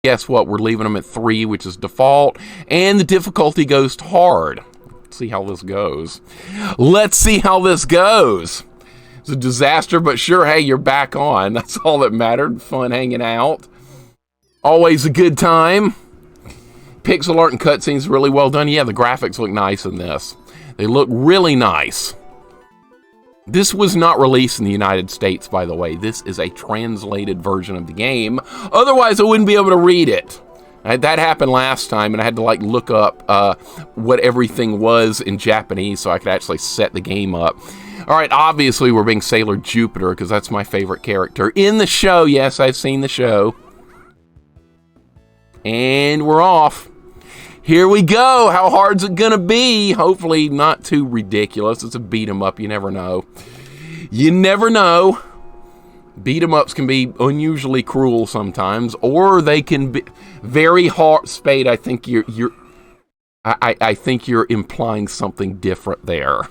Guess what? We're leaving them at 3, which is default, and the difficulty goes to hard. Let's see how this goes. Let's see how this goes. It's a disaster, but sure, hey, you're back on. That's all that mattered. Fun hanging out. Always a good time. Pixel art and cutscenes really well done. Yeah, the graphics look nice in this. They look really nice. This was not released in the United States, by the way. This is a translated version of the game. Otherwise, I wouldn't be able to read it. That happened last time, and I had to like look up what everything was in Japanese so I could actually set the game up. All right, obviously we're being Sailor Jupiter because that's my favorite character in the show. Yes, I've seen the show. And we're off. Here we go. How hard's it gonna be? Hopefully not too ridiculous. It's a beat 'em up. You never know. You never know. Beat 'em ups can be unusually cruel sometimes, or they can be very hard. Spade, I think I think you're implying something different there.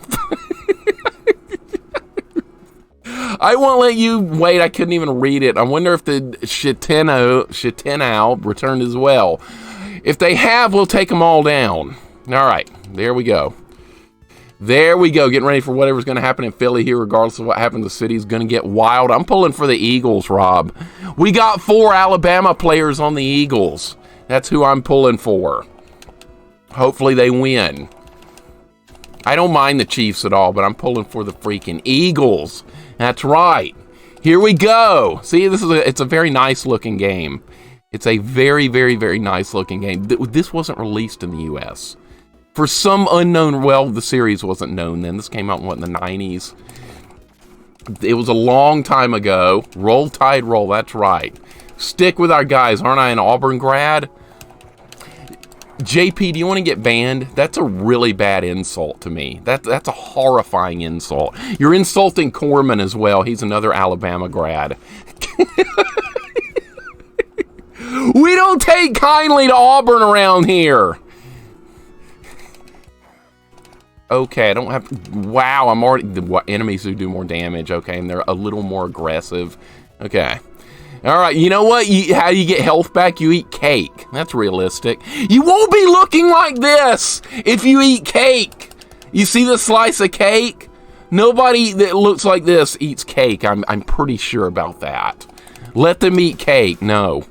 I won't let you wait. I couldn't even read it. I wonder if the Shitenao returned as well. If they have, we'll take them all down. All right, there we go. There we go, getting ready for whatever's going to happen in Philly here, regardless of what happens. The city's going to get wild. I'm pulling for the Eagles, Rob. We got 4 Alabama players on the Eagles. That's who I'm pulling for. Hopefully they win. I don't mind the Chiefs at all, but I'm pulling for the freaking Eagles. That's right. Here we go. See, it's a very nice looking game. It's a very, very, very nice looking game. This wasn't released in the US. For some unknown, well, the series wasn't known then. This came out in the 90s. It was a long time ago. Roll Tide Roll, that's right. Stick with our guys. Aren't I an Auburn grad? JP, do you want to get banned? That's a really bad insult to me. That's a horrifying insult. You're insulting Corman as well. He's another Alabama grad. We don't take kindly to Auburn around here. Okay, I don't have... Wow, I'm already... The enemies who do more damage, okay, and they're a little more aggressive. Okay. All right, you know what? How do you get health back? You eat cake. That's realistic. You won't be looking like this if you eat cake. You see the slice of cake? Nobody that looks like this eats cake. I'm pretty sure about that. Let them eat cake. No.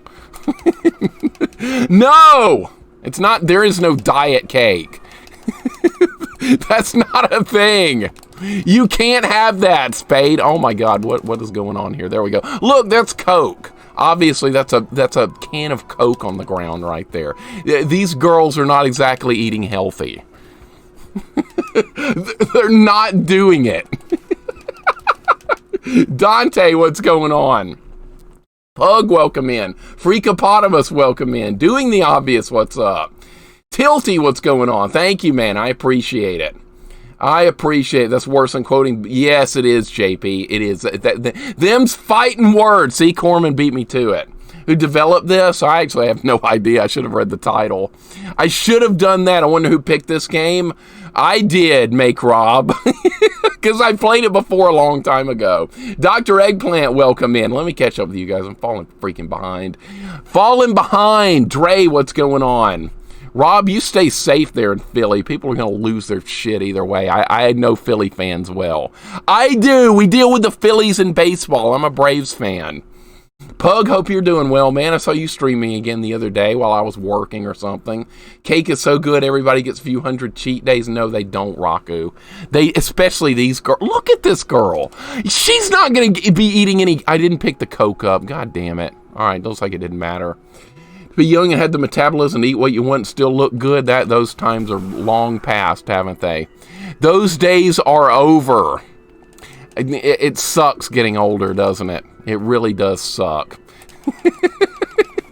No! It's not... There is no diet cake. That's not a thing. You can't have that, Spade. Oh my God, what is going on here? There we go. Look, that's Coke. Obviously, that's a can of Coke on the ground right there. These girls are not exactly eating healthy. They're not doing it. Dante, what's going on? Pug, welcome in. Freakopotamus, welcome in. Doing the obvious, what's up? Tilty, what's going on? Thank you, man. I appreciate it. I appreciate it. That's worse than quoting. Yes, it is, JP. It is. Them's fighting words. See, Corman beat me to it. Who developed this? I actually have no idea. I should have read the title. I should have done that. I wonder who picked this game. I did, Make Rob. Because I played it before a long time ago. Dr. Eggplant, welcome in. Let me catch up with you guys. I'm falling freaking behind. Falling behind. Dre, what's going on? Rob, you stay safe there in Philly. People are going to lose their shit either way. I know Philly fans well. I do. We deal with the Phillies in baseball. I'm a Braves fan. Pug, hope you're doing well, man. I saw you streaming again the other day while I was working or something. Cake is so good, everybody gets a few hundred cheat days. No, they don't, Raku. Especially these girls. Look at this girl. She's not going to be eating any... I didn't pick the Coke up. God damn it. All right, looks like it didn't matter. Be young and had the metabolism to eat what you want and still look good. Those times are long past, haven't they? Those days are over. It sucks getting older, doesn't it? It really does suck.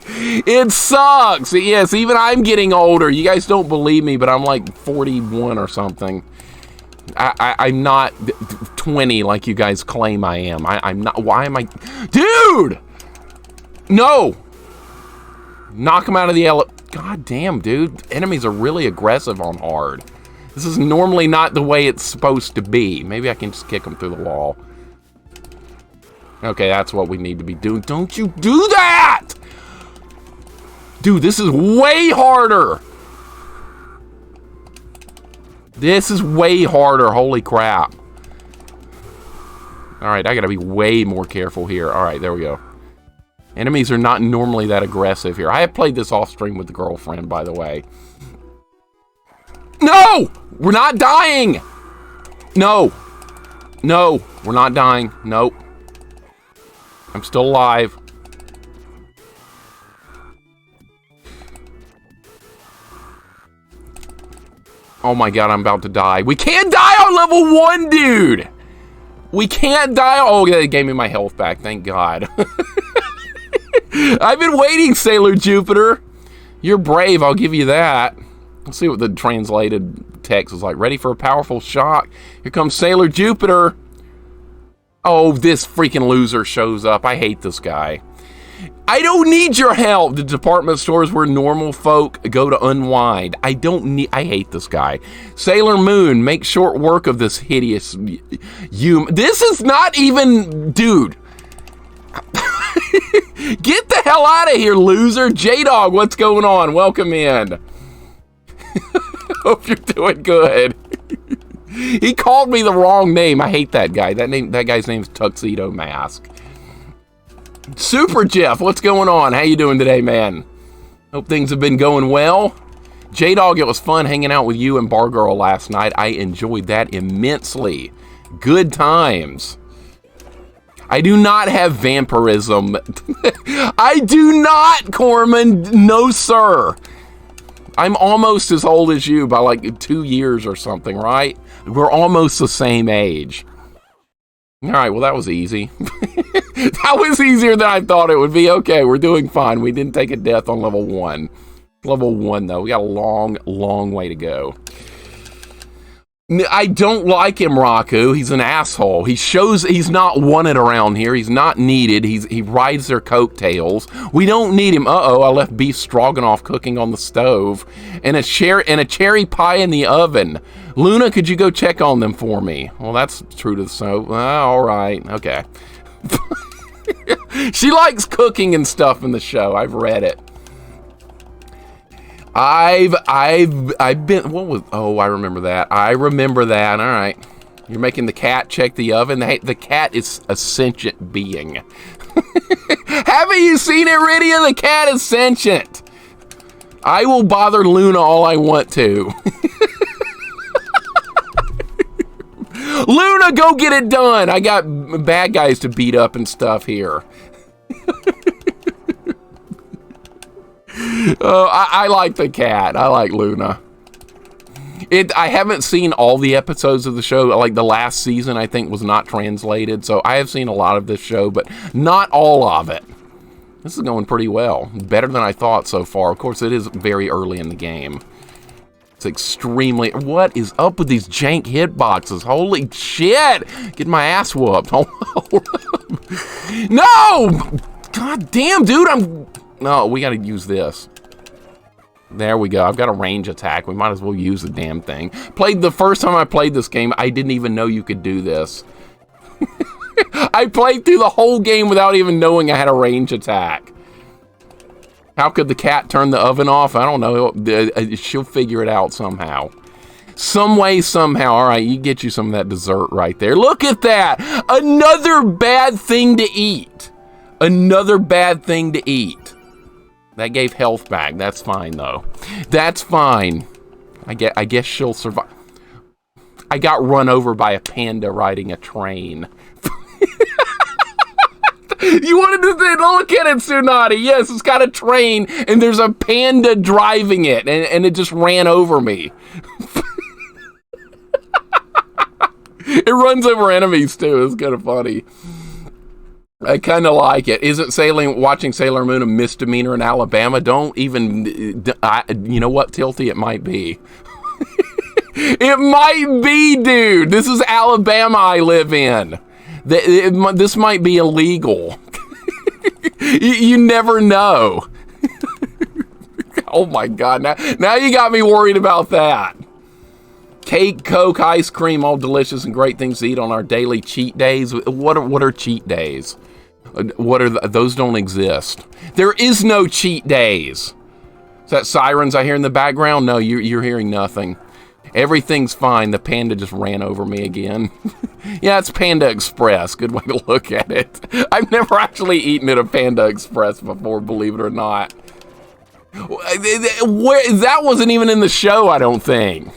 It sucks. Yes, even I'm getting older. You guys don't believe me, but I'm like 41 or something. I'm not 20 like you guys claim I am. I'm not. Why am I... Dude! No! Knock him out of the God damn, dude. Enemies are really aggressive on hard. This is normally not the way it's supposed to be. Maybe I can just kick him through the wall. Okay, that's what we need to be doing. Don't you do that! Dude, this is way harder. This is way harder. Holy crap. All right, I gotta be way more careful here. All right, there we go. Enemies are not normally that aggressive here. I have played this off stream with the girlfriend, by the way. No! We're not dying! No. No, we're not dying. Nope. I'm still alive. Oh my god, I'm about to die. We can't die on level 1, dude! We can't die. Oh, they gave me my health back. Thank God. I've been waiting, Sailor Jupiter. You're brave. I'll give you that. Let's see what the translated text was like. Ready for a powerful shock. Here comes Sailor Jupiter. Oh, this freaking loser shows up. I hate this guy. I don't need your help. The department stores where normal folk go to unwind. I hate this guy. Sailor Moon, make short work of this hideous human. This is not even, dude. Get the hell out of here, loser. J-Dog, what's going on? Welcome in. Hope you're doing good. He called me the wrong name. I hate that guy. That guy's name's Tuxedo Mask. Super Jeff, what's going on? How you doing today, man? Hope things have been going well. J-Dog, it was fun hanging out with you and Bar Girl last night. I enjoyed that immensely. Good times. I do not have vampirism. I do not, Corman. No, sir. I'm almost as old as you by like 2 years or something, right? We're almost the same age. All right, well, that was easy. That was easier than I thought it would be. Okay, we're doing fine. We didn't take a death on level 1. Level 1, though. We got a long, long way to go. I don't like him, Raku. He's an asshole. He shows he's not wanted around here. He's not needed. He rides their coattails. We don't need him. Uh-oh, I left beef stroganoff cooking on the stove and a cherry pie in the oven. Luna, could you go check on them for me? Well, that's true to the soap. All right. Okay. She likes cooking and stuff in the show. I've read it. I've been, what was, oh, I remember that. I remember that. All right. You're making the cat check the oven. The cat is a sentient being. Haven't you seen it, Rydia? The cat is sentient. I will bother Luna all I want to. Luna, go get it done. I got bad guys to beat up and stuff here. I like the cat. I like Luna. I haven't seen all the episodes of the show. Like the last season, I think, was not translated. So I have seen a lot of this show, but not all of it. This is going pretty well. Better than I thought so far. Of course, it is very early in the game. It's extremely... What is up with these jank hitboxes? Holy shit! Get my ass whooped. No! God damn, dude, No, we gotta use this. There we go. I've got a range attack. We might as well use the damn thing. The first time I played this game, I didn't even know you could do this. I played through the whole game without even knowing I had a range attack. How could the cat turn the oven off? I don't know. She'll figure it out somehow. Some way, somehow. All right, you get you some of that dessert right there. Look at that. Another bad thing to eat. Another bad thing to eat. That gave health back. That's fine, though. That's fine. I guess she'll survive. I got run over by a panda riding a train. You wanted to say, look at it, Tsunade. Yes, it's got a train, and there's a panda driving it, and it just ran over me. It runs over enemies, too. It's kind of funny. I kind of like it. Isn't watching Sailor Moon a misdemeanor in Alabama? Don't even... you know what, Tilty? It might be. It might be, dude. This is Alabama I live in. This might be illegal. You never know. Oh my God. Now you got me worried about that. Cake, Coke, ice cream, all delicious and great things to eat on our daily cheat days. What are cheat days? Those don't exist. There is no cheat days. Is that sirens I hear in the background? No, you're hearing nothing. Everything's fine. The panda just ran over me again. Yeah, it's Panda Express. Good way to look at it. I've never actually eaten at a Panda Express before, believe it or not. That wasn't even in the show, I don't think.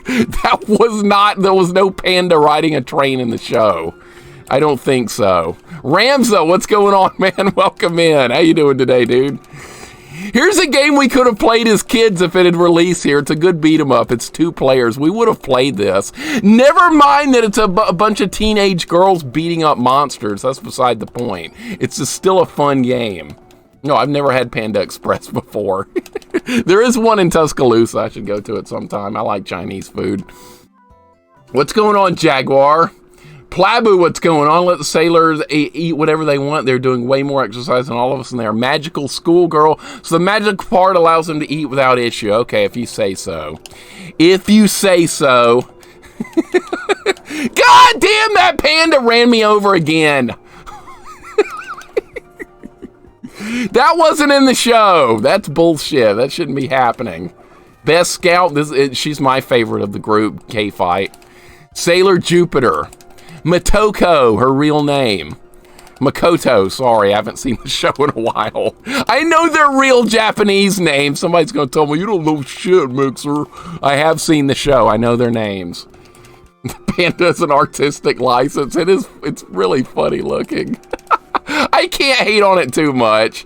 There was no panda riding a train in the show. I don't think so. Ramza, what's going on, man? Welcome in. How you doing today, dude? Here's a game we could have played as kids if it had released here. It's a good beat 'em up. It's 2 players. We would have played this. Never mind that it's a bunch of teenage girls beating up monsters. That's beside the point. It's just still a fun game. No, I've never had Panda Express before. There is one in Tuscaloosa. I should go to it sometime. I like Chinese food. What's going on, Jaguar? Plabu, what's going on? Let the sailors eat whatever they want. They're doing way more exercise than all of us, and they're a magical schoolgirl. So the magic part allows them to eat without issue. Okay, if you say so. If you say so. God damn, that panda ran me over again. That wasn't in the show. That's bullshit. That shouldn't be happening. Best Scout, she's my favorite of the group, K-Fight. Sailor Jupiter. Matoko, her real name. Makoto, sorry, I haven't seen the show in a while. I know their real Japanese names. Somebody's going to tell me, you don't know shit, Mixer. I have seen the show. I know their names. The panda's an artistic license. It's really funny looking. I can't hate on it too much.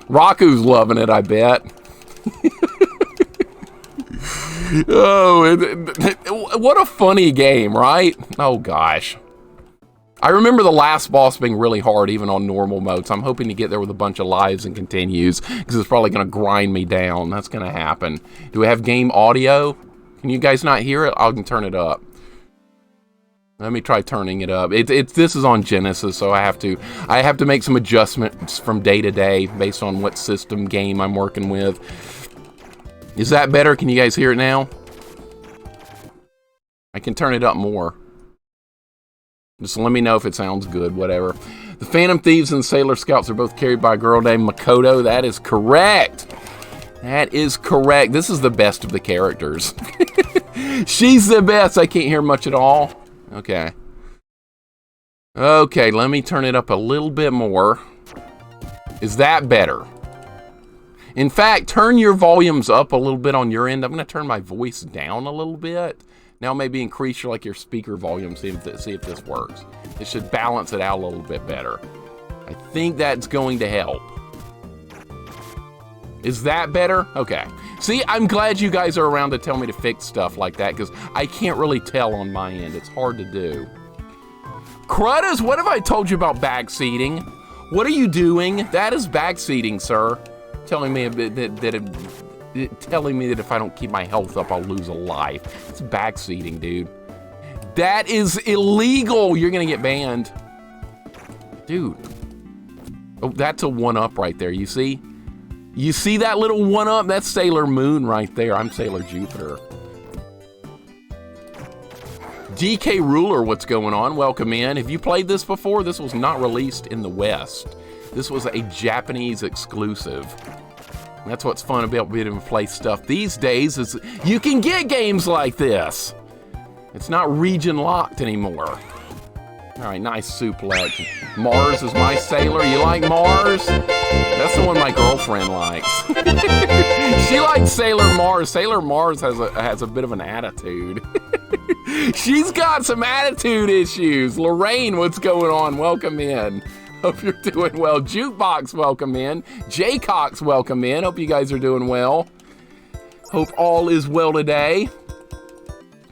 Raku's loving it, I bet. Oh, what a funny game, right? Oh, gosh. I remember the last boss being really hard, even on normal mode, so I'm hoping to get there with a bunch of lives and continues, because it's probably going to grind me down. That's going to happen. Do we have game audio? Can you guys not hear it? I can turn it up. Let me try turning it up. This is on Genesis, so I have to make some adjustments from day to day based on what system game I'm working with. Is that better? Can you guys hear it now? I can turn it up more. Just let me know if it sounds good, whatever. The Phantom Thieves and Sailor Scouts are both carried by a girl named Makoto. That is correct. That is correct. This is the best of the characters. She's the best. I can't hear much at all. Okay. Okay, let me turn it up a little bit more. Is that better? In fact, turn your volumes up a little bit on your end. I'm going to turn my voice down a little bit. Now maybe increase your speaker volume, see if this works. It should balance it out a little bit better. I think that's going to help. Is that better? Okay. See, I'm glad you guys are around to tell me to fix stuff like that, because I can't really tell on my end. It's hard to do. Cruddas, what have I told you about backseating? What are you doing? That is backseating, sir. Telling me that if I don't keep my health up, I'll lose a life. It's backseating, dude. That is illegal. You're gonna get banned. Dude. Oh, that's a 1-up right there, you see? You see that little 1-up? That's Sailor Moon right there. I'm Sailor Jupiter. DK Ruler, what's going on? Welcome in. Have you played this before? This was not released in the West. This was a Japanese exclusive. That's what's fun about being able to play stuff these days, is you can get games like this. It's not region locked anymore. All right, nice suplex. Mars is my sailor. You like Mars? That's the one my girlfriend likes. She likes Sailor Mars. Sailor Mars has a bit of an attitude. She's got some attitude issues. Lorraine, what's going on? Welcome in. Hope you're doing well. Jukebox, welcome in. Jaycox, welcome in. Hope you guys are doing well. Hope all is well today.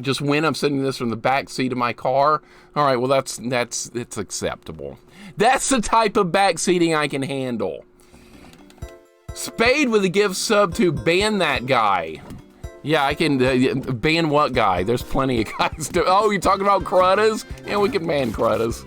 Just when I'm sending this from the back seat of my car. All right, well, it's acceptable. That's the type of back seating I can handle. Spade with a gift sub to ban that guy. Yeah, I can ban what guy? There's plenty of guys to. Oh, you're talking about Cruddas? Yeah, we can ban Cruddas.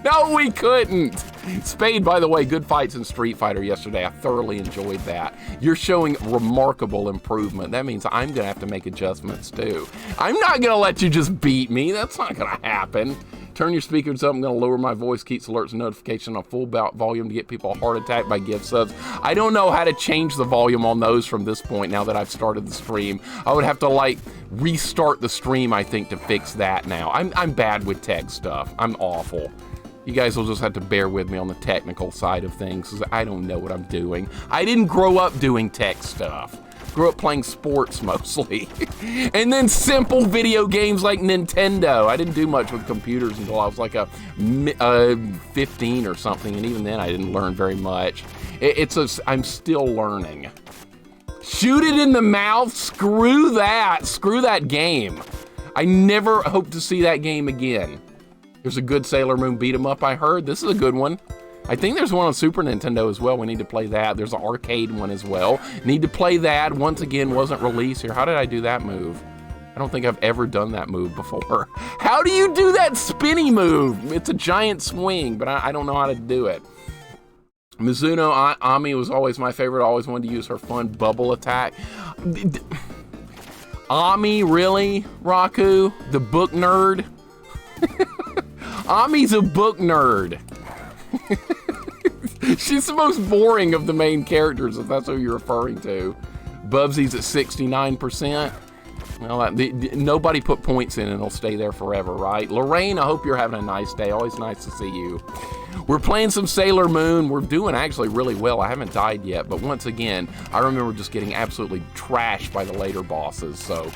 No, we couldn't. Spade, by the way, good fights in Street Fighter yesterday. I thoroughly enjoyed that. You're showing remarkable improvement. That means I'm going to have to make adjustments, too. I'm not going to let you just beat me. That's not going to happen. Turn your speakers up. I'm going to lower my voice. Keeps alerts and notifications on full volume to get people a heart attack by gift subs. I don't know how to change the volume on those from this point now that I've started the stream. I would have to, like, restart the stream, I think, to fix that now. I'm bad with tech stuff. I'm awful. You guys will just have to bear with me on the technical side of things, because I don't know what I'm doing. I didn't grow up doing tech stuff. Grew up playing sports mostly. And then simple video games like Nintendo. I didn't do much with computers until I was like a 15 or something, and even then I didn't learn very much. I'm still learning. Shoot it in the mouth? Screw that. Screw that game. I never hope to see that game again. There's a good Sailor Moon beat 'em up, I heard. This is a good one. I think there's one on Super Nintendo as well. We need to play that. There's an arcade one as well. Need to play that. Once again, wasn't released here. How did I do that move? I don't think I've ever done that move before. How do you do that spinny move? It's a giant swing, but I don't know how to do it. Mizuno Ami was always my favorite. I always wanted to use her fun bubble attack. Ami, really? Raku? The book nerd? Ami's a book nerd. She's the most boring of the main characters, if that's who you're referring to. Bubsy's at 69%. Well, nobody put points in and it'll stay there forever, right? Lorraine, I hope you're having a nice day. Always nice to see you. We're playing some Sailor Moon. We're doing actually really well. I haven't died yet, but once again, I remember just getting absolutely trashed by the later bosses, so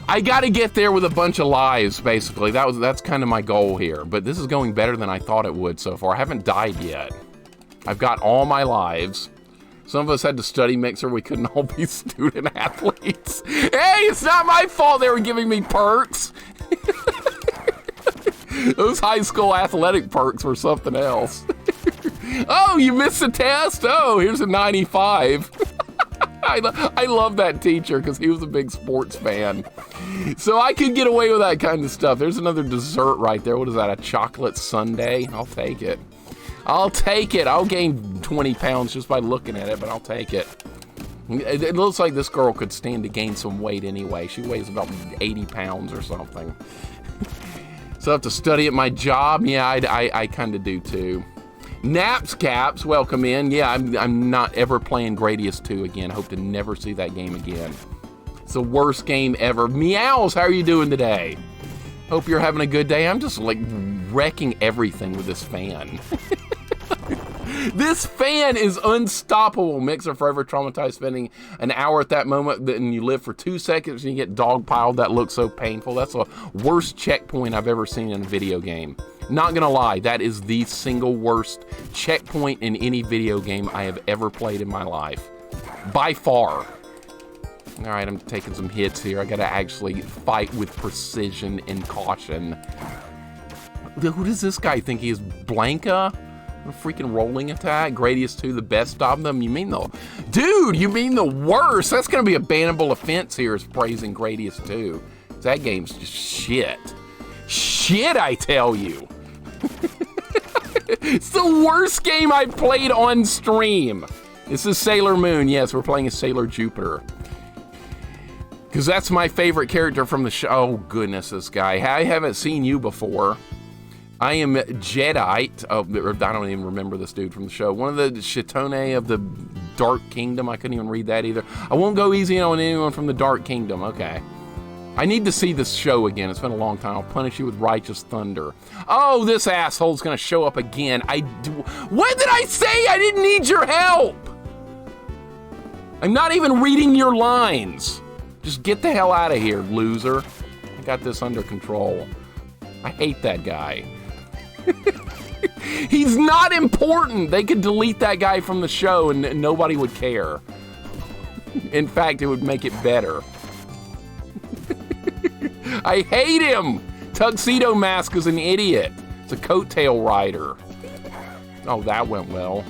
I gotta get there with a bunch of lives, basically. That's kind of my goal here, but this is going better than I thought it would so far. I haven't died yet. I've got all my lives. Some of us had to study Mixer. We couldn't all be student athletes. Hey, it's not my fault they were giving me perks. Those high school athletic perks were something else. Oh, you missed the test? Oh, here's a 95. I love that teacher because he was a big sports fan. So I could get away with that kind of stuff. There's another dessert right there. What is that, a chocolate sundae? I'll take it. I'll take it. I'll gain 20 pounds just by looking at it, but I'll take it. It looks like this girl could stand to gain some weight anyway. She weighs about 80 pounds or something. So I have to study at my job? Yeah, I kind of do too. Naps Caps, welcome in. Yeah, I'm not ever playing Gradius 2 again. Hope to never see that game again. It's the worst game ever. Meows, how are you doing today? Hope you're having a good day. I'm just like wrecking everything with this fan. This fan is unstoppable. Mixer forever traumatized, spending an hour at that moment, then you live for 2 seconds and you get dogpiled. That looks so painful. That's the worst checkpoint I've ever seen in a video game. Not gonna lie, that is the single worst checkpoint in any video game I have ever played in my life. By far. All right, I'm taking some hits here. I gotta actually fight with precision and caution. Who does this guy think he is? Blanca? A freaking rolling attack? Gradius 2, the best of them? You mean the... Dude, you mean the worst? That's gonna be a bannable offense here, is praising Gradius 2. That game's just shit. Shit, I tell you. It's the worst game I've played on stream. This is Sailor Moon. Yes, we're playing as Sailor Jupiter. Because that's my favorite character from the show. Oh, goodness, this guy. I haven't seen you before. I am Jedi. Oh, I don't even remember this dude from the show. One of the Shitone of the Dark Kingdom. I couldn't even read that either. I won't go easy on anyone from the Dark Kingdom. Okay. I need to see this show again. It's been a long time. I'll punish you with righteous thunder. Oh, this asshole's gonna show up again. What did I say? I didn't need your help. I'm not even reading your lines. Just get the hell out of here, loser. I got this under control. I hate that guy. He's not important. They could delete that guy from the show and nobody would care. In fact, it would make it better. I hate him! Tuxedo Mask is an idiot. It's a coattail rider. Oh, that went well.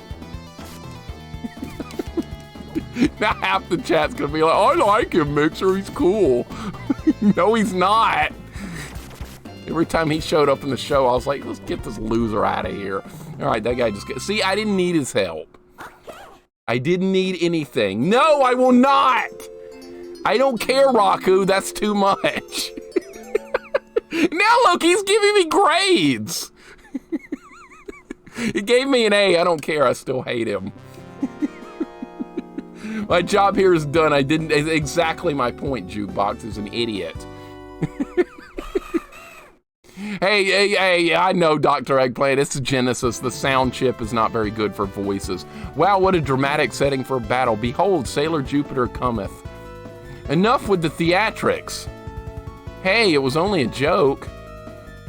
Now half the chat's gonna be like, I like him, Mixer, he's cool. No, he's not. Every time he showed up in the show, I was like, let's get this loser out of here. All right, that guy just... See, I didn't need his help. I didn't need anything. No, I will not! I don't care, Raku. That's too much. Now look, he's giving me grades. He gave me an A. I don't care. I still hate him. My job here is done. I didn't. Exactly my point. Jukebox is an idiot. Hey, I know, Dr. Eggplant. It's Genesis. The sound chip is not very good for voices. Wow, what a dramatic setting for a battle. Behold, Sailor Jupiter cometh. Enough with the theatrics. Hey, it was only a joke.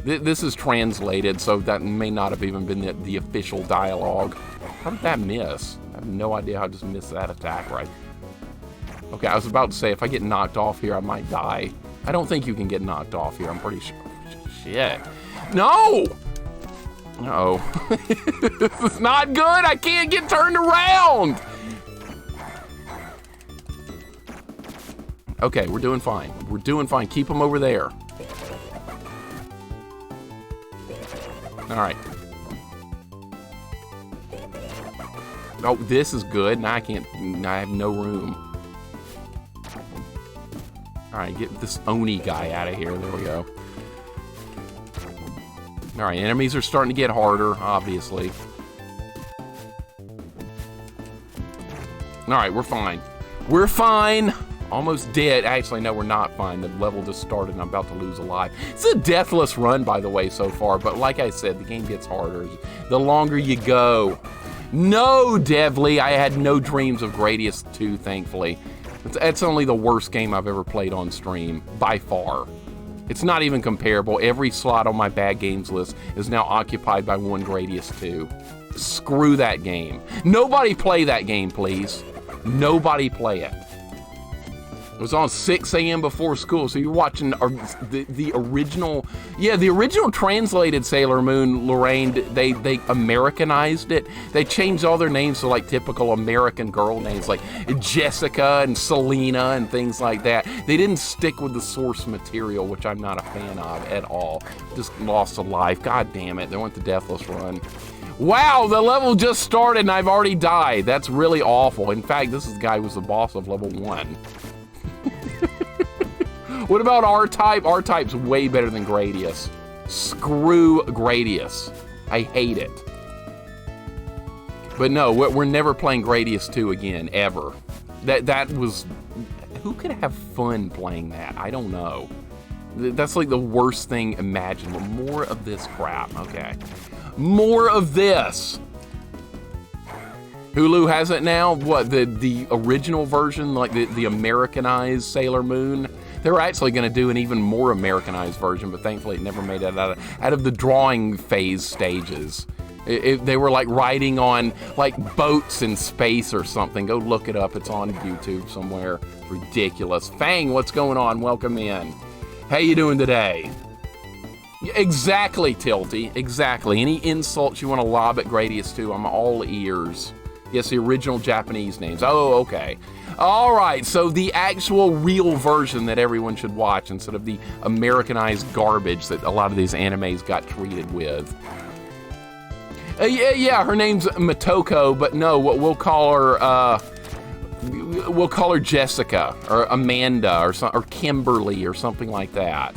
This is translated, so that may not have even been the official dialogue. How did that miss? I have no idea how I just missed that attack right. Okay, I was about to say, if I get knocked off here, I might die. I don't think you can get knocked off here, I'm pretty sure. Shit. No! Uh-oh. This is not good! I can't get turned around! Okay, we're doing fine. We're doing fine. Keep them over there. Alright. Oh, this is good. Now I can't... I have no room. Alright, get this Oni guy out of here. There we go. Alright, enemies are starting to get harder, obviously. Alright, we're fine. We're fine! Almost dead. Actually, no, we're not fine. The level just started and I'm about to lose a life. It's a deathless run, by the way, so far. But like I said, the game gets harder the longer you go. No, Devly. I had no dreams of Gradius 2, thankfully. That's only the worst game I've ever played on stream, by far. It's not even comparable. Every slot on my bad games list is now occupied by one Gradius 2. Screw that game. Nobody play that game, please. Nobody play it. It was on 6 a.m. before school, so you're watching the original... Yeah, the original translated Sailor Moon, Lorraine, they Americanized it. They changed all their names to, like, typical American girl names, like Jessica and Selena and things like that. They didn't stick with the source material, which I'm not a fan of at all. Just lost a life. God damn it. They went the Deathless run. Wow, the level just started and I've already died. That's really awful. In fact, this is the guy who was the boss of level 1. What about R-Type? R-Type's way better than Gradius. Screw Gradius. I hate it. But no, we're never playing Gradius 2 again, ever. That was... Who could have fun playing that? I don't know. That's like the worst thing imaginable. More of this crap. Okay. More of this. Hulu has it now? What, the original version, like the Americanized Sailor Moon? They were actually going to do an even more Americanized version, but thankfully it never made it out of the drawing phase stages. They were like riding on like boats in space or something. Go look it up. It's on YouTube somewhere. Ridiculous. Fang, what's going on? Welcome in. How you doing today? Exactly, Tilty. Exactly. Any insults you want to lob at Gradius 2, I'm all ears. Yes, the original Japanese names. Oh, okay. All right, so the actual real version that everyone should watch instead of the Americanized garbage that a lot of these animes got treated with. Yeah, her name's Motoko, but no, we'll call her Jessica or Amanda or Kimberly or something like that.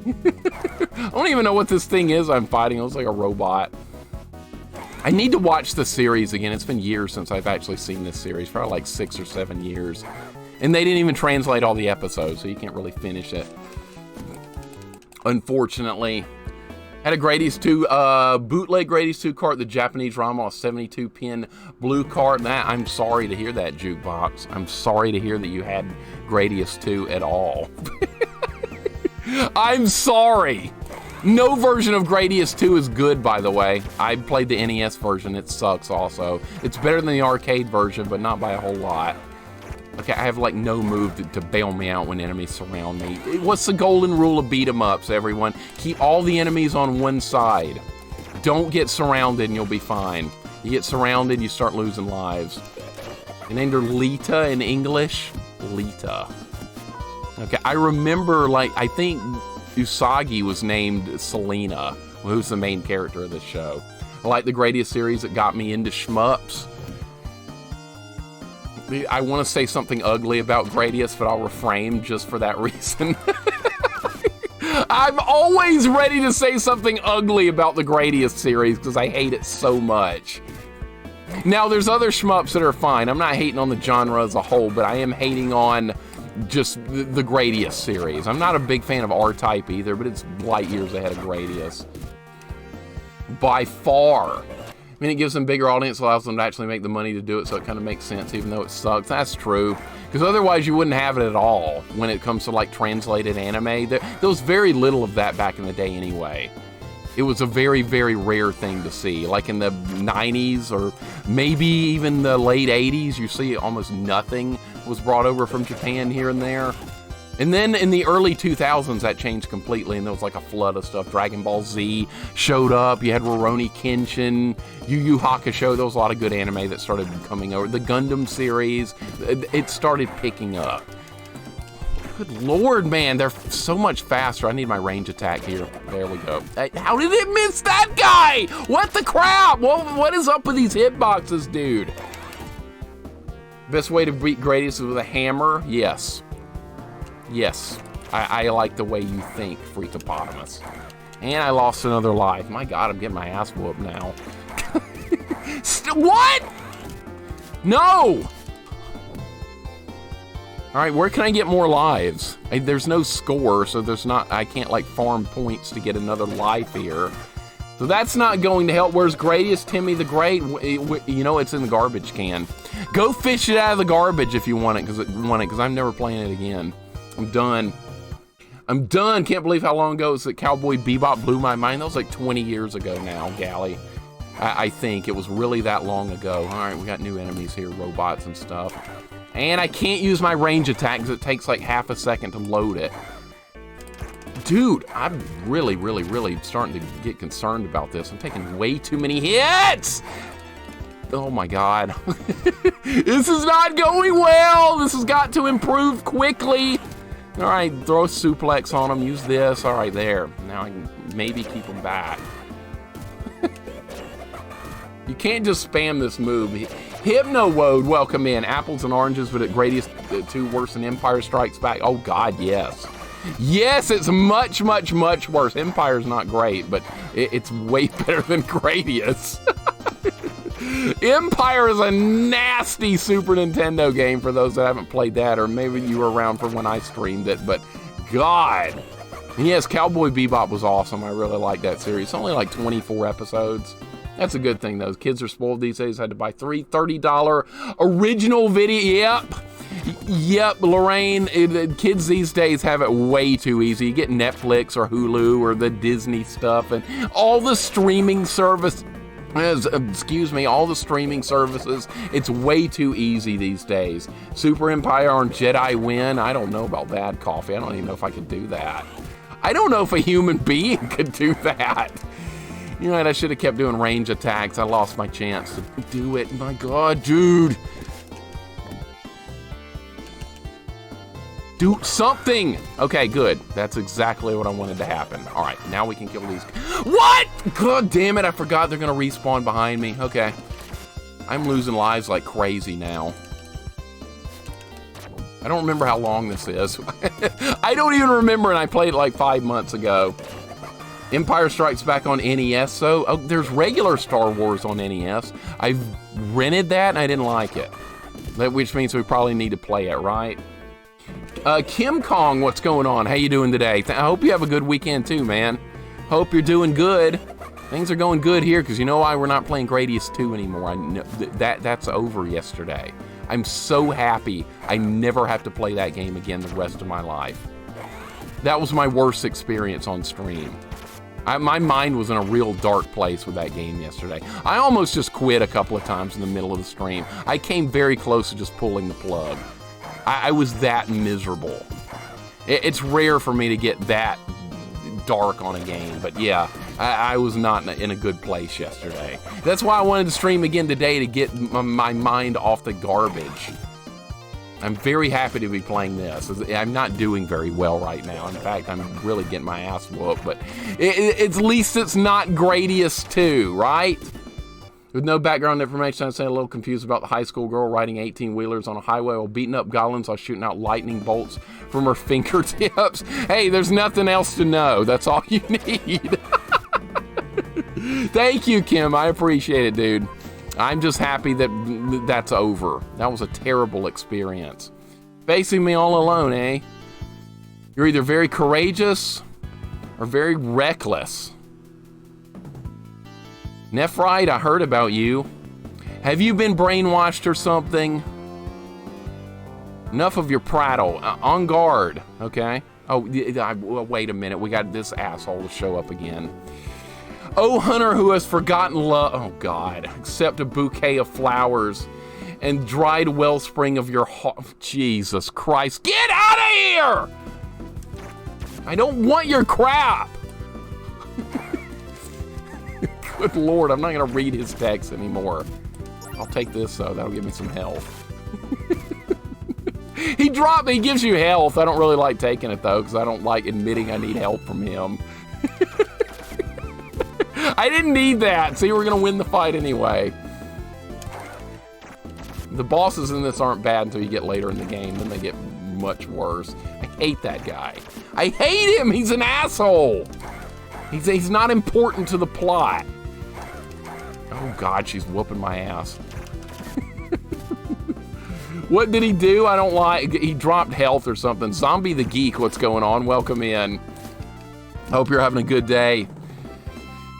I don't even know what this thing is I'm fighting. It looks like a robot. I need to watch the series again. It's been years since I've actually seen this series, probably like 6 or 7 years. And they didn't even translate all the episodes, so you can't really finish it. Unfortunately. Had a Gradius 2, bootleg Gradius 2 cart, the Japanese ROM on a 72-pin blue cart. I'm sorry to hear that, Jukebox. I'm sorry to hear that you had Gradius 2 at all. I'm sorry. No version of Gradius 2 is good, by the way. I played the NES version. It sucks also. It's better than the arcade version, but not by a whole lot. Okay, I have like no move to bail me out when enemies surround me. What's the golden rule of beat 'em ups, everyone? Keep all the enemies on one side. Don't get surrounded and you'll be fine. You get surrounded, you start losing lives. And named her Lita in English. Lita. Okay, I remember, like, I think Usagi was named Selena, who's the main character of this show. I like the Gradius series. It got me into shmups. I want to say something ugly about Gradius, but I'll refrain just for that reason. I'm always ready to say something ugly about the Gradius series because I hate it so much. Now, there's other shmups that are fine. I'm not hating on the genre as a whole, but I am hating on just the Gradius series. I'm not a big fan of R-Type either, but it's light years ahead of Gradius. By far. I mean, it gives them bigger audience, allows them to actually make the money to do it, so it kind of makes sense, even though it sucks. That's true. Because otherwise, you wouldn't have it at all when it comes to, like, translated anime. There was very little of that back in the day anyway. It was a very, very rare thing to see. Like in the 90s or maybe even the late 80s, you see almost nothing was brought over from Japan here and there. And then in the early 2000s, that changed completely, and there was like a flood of stuff. Dragon Ball Z showed up. You had Rurouni Kenshin, Yu Yu Hakusho. There was a lot of good anime that started coming over. The Gundam series, it started picking up. Good Lord, man, they're so much faster. I need my range attack here. There we go. How did it miss that guy? What the crap? What is up with these hitboxes, dude? Best way to beat Gradius is with a hammer? Yes. Yes. I like the way you think, Freakopotamus. And I lost another life. My God, I'm getting my ass whooped now. What? No! All right, where can I get more lives? There's no score, so I can't like farm points to get another life here. So that's not going to help. Where's Gradius, Timmy the Great? You know it's in the garbage can. Go fish it out of the garbage if you want it, because I'm never playing it again. I'm done. I'm done. Can't believe how long ago it was that Cowboy Bebop blew my mind. That was like 20 years ago now, Gally. I think it was really that long ago. All right, we got new enemies here, robots and stuff. And I can't use my range attack because it takes like half a second to load it. Dude, I'm really, really, really starting to get concerned about this. I'm taking way too many hits! Oh my God. This is not going well! This has got to improve quickly! Alright, throw a suplex on him, use this. Alright, there. Now I can maybe keep him back. You can't just spam this move. Hypno Woad, welcome in. Apples and oranges, but at Gradius 2 worse than Empire Strikes Back. Oh God, yes. Yes, it's much, much, much worse. Empire's not great, but it's way better than Gradius. Empire is a nasty Super Nintendo game for those that haven't played that, or maybe you were around for when I streamed it, but God. And yes, Cowboy Bebop was awesome. I really like that series. It's only like 24 episodes. That's a good thing, though. Kids are spoiled these days. Had to buy $30 original video. Yep, Lorraine, kids these days have it way too easy. You get Netflix or Hulu or the Disney stuff and all the streaming services. All the streaming services. It's way too easy these days. Super Empire on Jedi Win. I don't know about that, Coffee. I don't even know if I could do that. I don't know if a human being could do that. You know what? I should have kept doing range attacks. I lost my chance to do it. My God, dude. Do something! Okay, good. That's exactly what I wanted to happen. Alright, now we can kill these. What?! God damn it, I forgot they're gonna respawn behind me. Okay. I'm losing lives like crazy now. I don't remember how long this is. I don't even remember, and I played it like 5 months ago. Empire Strikes Back on NES, so oh, there's regular Star Wars on NES. I rented that, and I didn't like it. Which means we probably need to play it, right? Kim Kong, what's going on? How you doing today? I hope you have a good weekend too, man. Hope you're doing good. Things are going good here, because you know why we're not playing Gradius 2 anymore. I know that's over yesterday. I'm so happy I never have to play that game again the rest of my life. That was my worst experience on stream. My mind was in a real dark place with that game yesterday. I almost just quit a couple of times in the middle of the stream. I came very close to just pulling the plug. I was that miserable. It's rare for me to get that dark on a game, but yeah, I was not in a good place yesterday. That's why I wanted to stream again today, to get my mind off the garbage. I'm very happy to be playing this. I'm not doing very well right now. In fact, I'm really getting my ass whooped, but at least it's not Gradius 2, right? With no background information, I'm saying a little confused about the high school girl riding 18-wheelers on a highway while beating up goblins while shooting out lightning bolts from her fingertips. Hey, there's nothing else to know. That's all you need. Thank you, Kim. I appreciate it, dude. I'm just happy that that's over. That was a terrible experience. Facing me all alone, eh? You're either very courageous or very reckless. Nephrite, I heard about you. Have you been brainwashed or something? Enough of your prattle. On guard, okay? Oh, wait a minute. We got this asshole to show up again. Oh, hunter who has forgotten love. Oh, God. Accept a bouquet of flowers and dried wellspring of your heart. Jesus Christ. Get out of here! I don't want your crap. Good Lord, I'm not going to read his text anymore. I'll take this, though. That'll give me some health. He dropped me. He gives you health. I don't really like taking it, though, because I don't like admitting I need help from him. I didn't need that. See, we're going to win the fight anyway. The bosses in this aren't bad until you get later in the game. Then they get much worse. I hate that guy. I hate him. He's an asshole. He's not important to the plot. Oh, God, she's whooping my ass. What did he do? I don't like. He dropped health or something. Zombie the Geek, what's going on? Welcome in. Hope you're having a good day.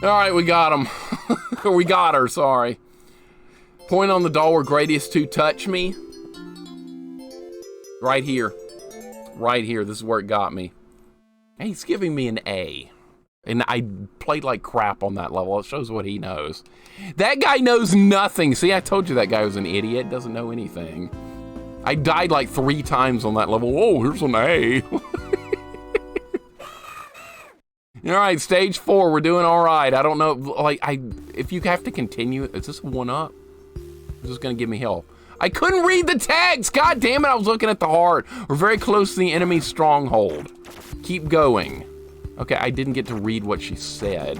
All right, we got him. We got her, sorry. Point on the doll where Gradius 2 touch me. Right here. Right here. This is where it got me. Hey, he's giving me an A. And I played like crap on that level. It shows what he knows. That guy knows nothing. See, I told you that guy was an idiot. Doesn't know anything. I died like 3 times on that level. Oh, here's an A. All right, stage 4. We're doing all right. I don't know. Like, if you have to continue, is this a 1-up? Is this going to give me health? I couldn't read the text. God damn it. I was looking at the heart. We're very close to the enemy stronghold. Keep going. Okay, I didn't get to read what she said.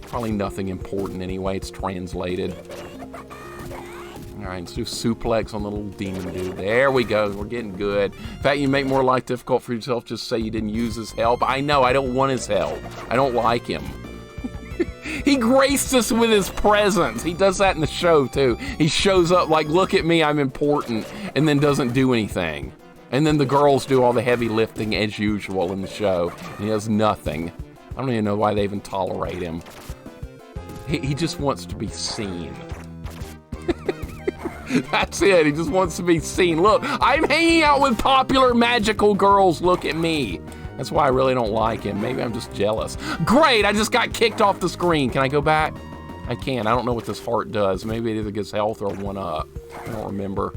Probably nothing important anyway. It's translated. All right, let's do suplex on the little demon dude. There we go. We're getting good. In fact, you make more life difficult for yourself. Just say you didn't use his help. I know. I don't want his help. I don't like him. He graced us with his presence. He does that in the show, too. He shows up like, look at me, I'm important, and then doesn't do anything. And then the girls do all the heavy lifting as usual in the show. And he does nothing. I don't even know why they even tolerate him. He just wants to be seen. That's it. He just wants to be seen. Look, I'm hanging out with popular magical girls. Look at me. That's why I really don't like him. Maybe I'm just jealous. Great, I just got kicked off the screen. Can I go back? I can. I don't know what this heart does. Maybe it either gets health or 1-up. I don't remember.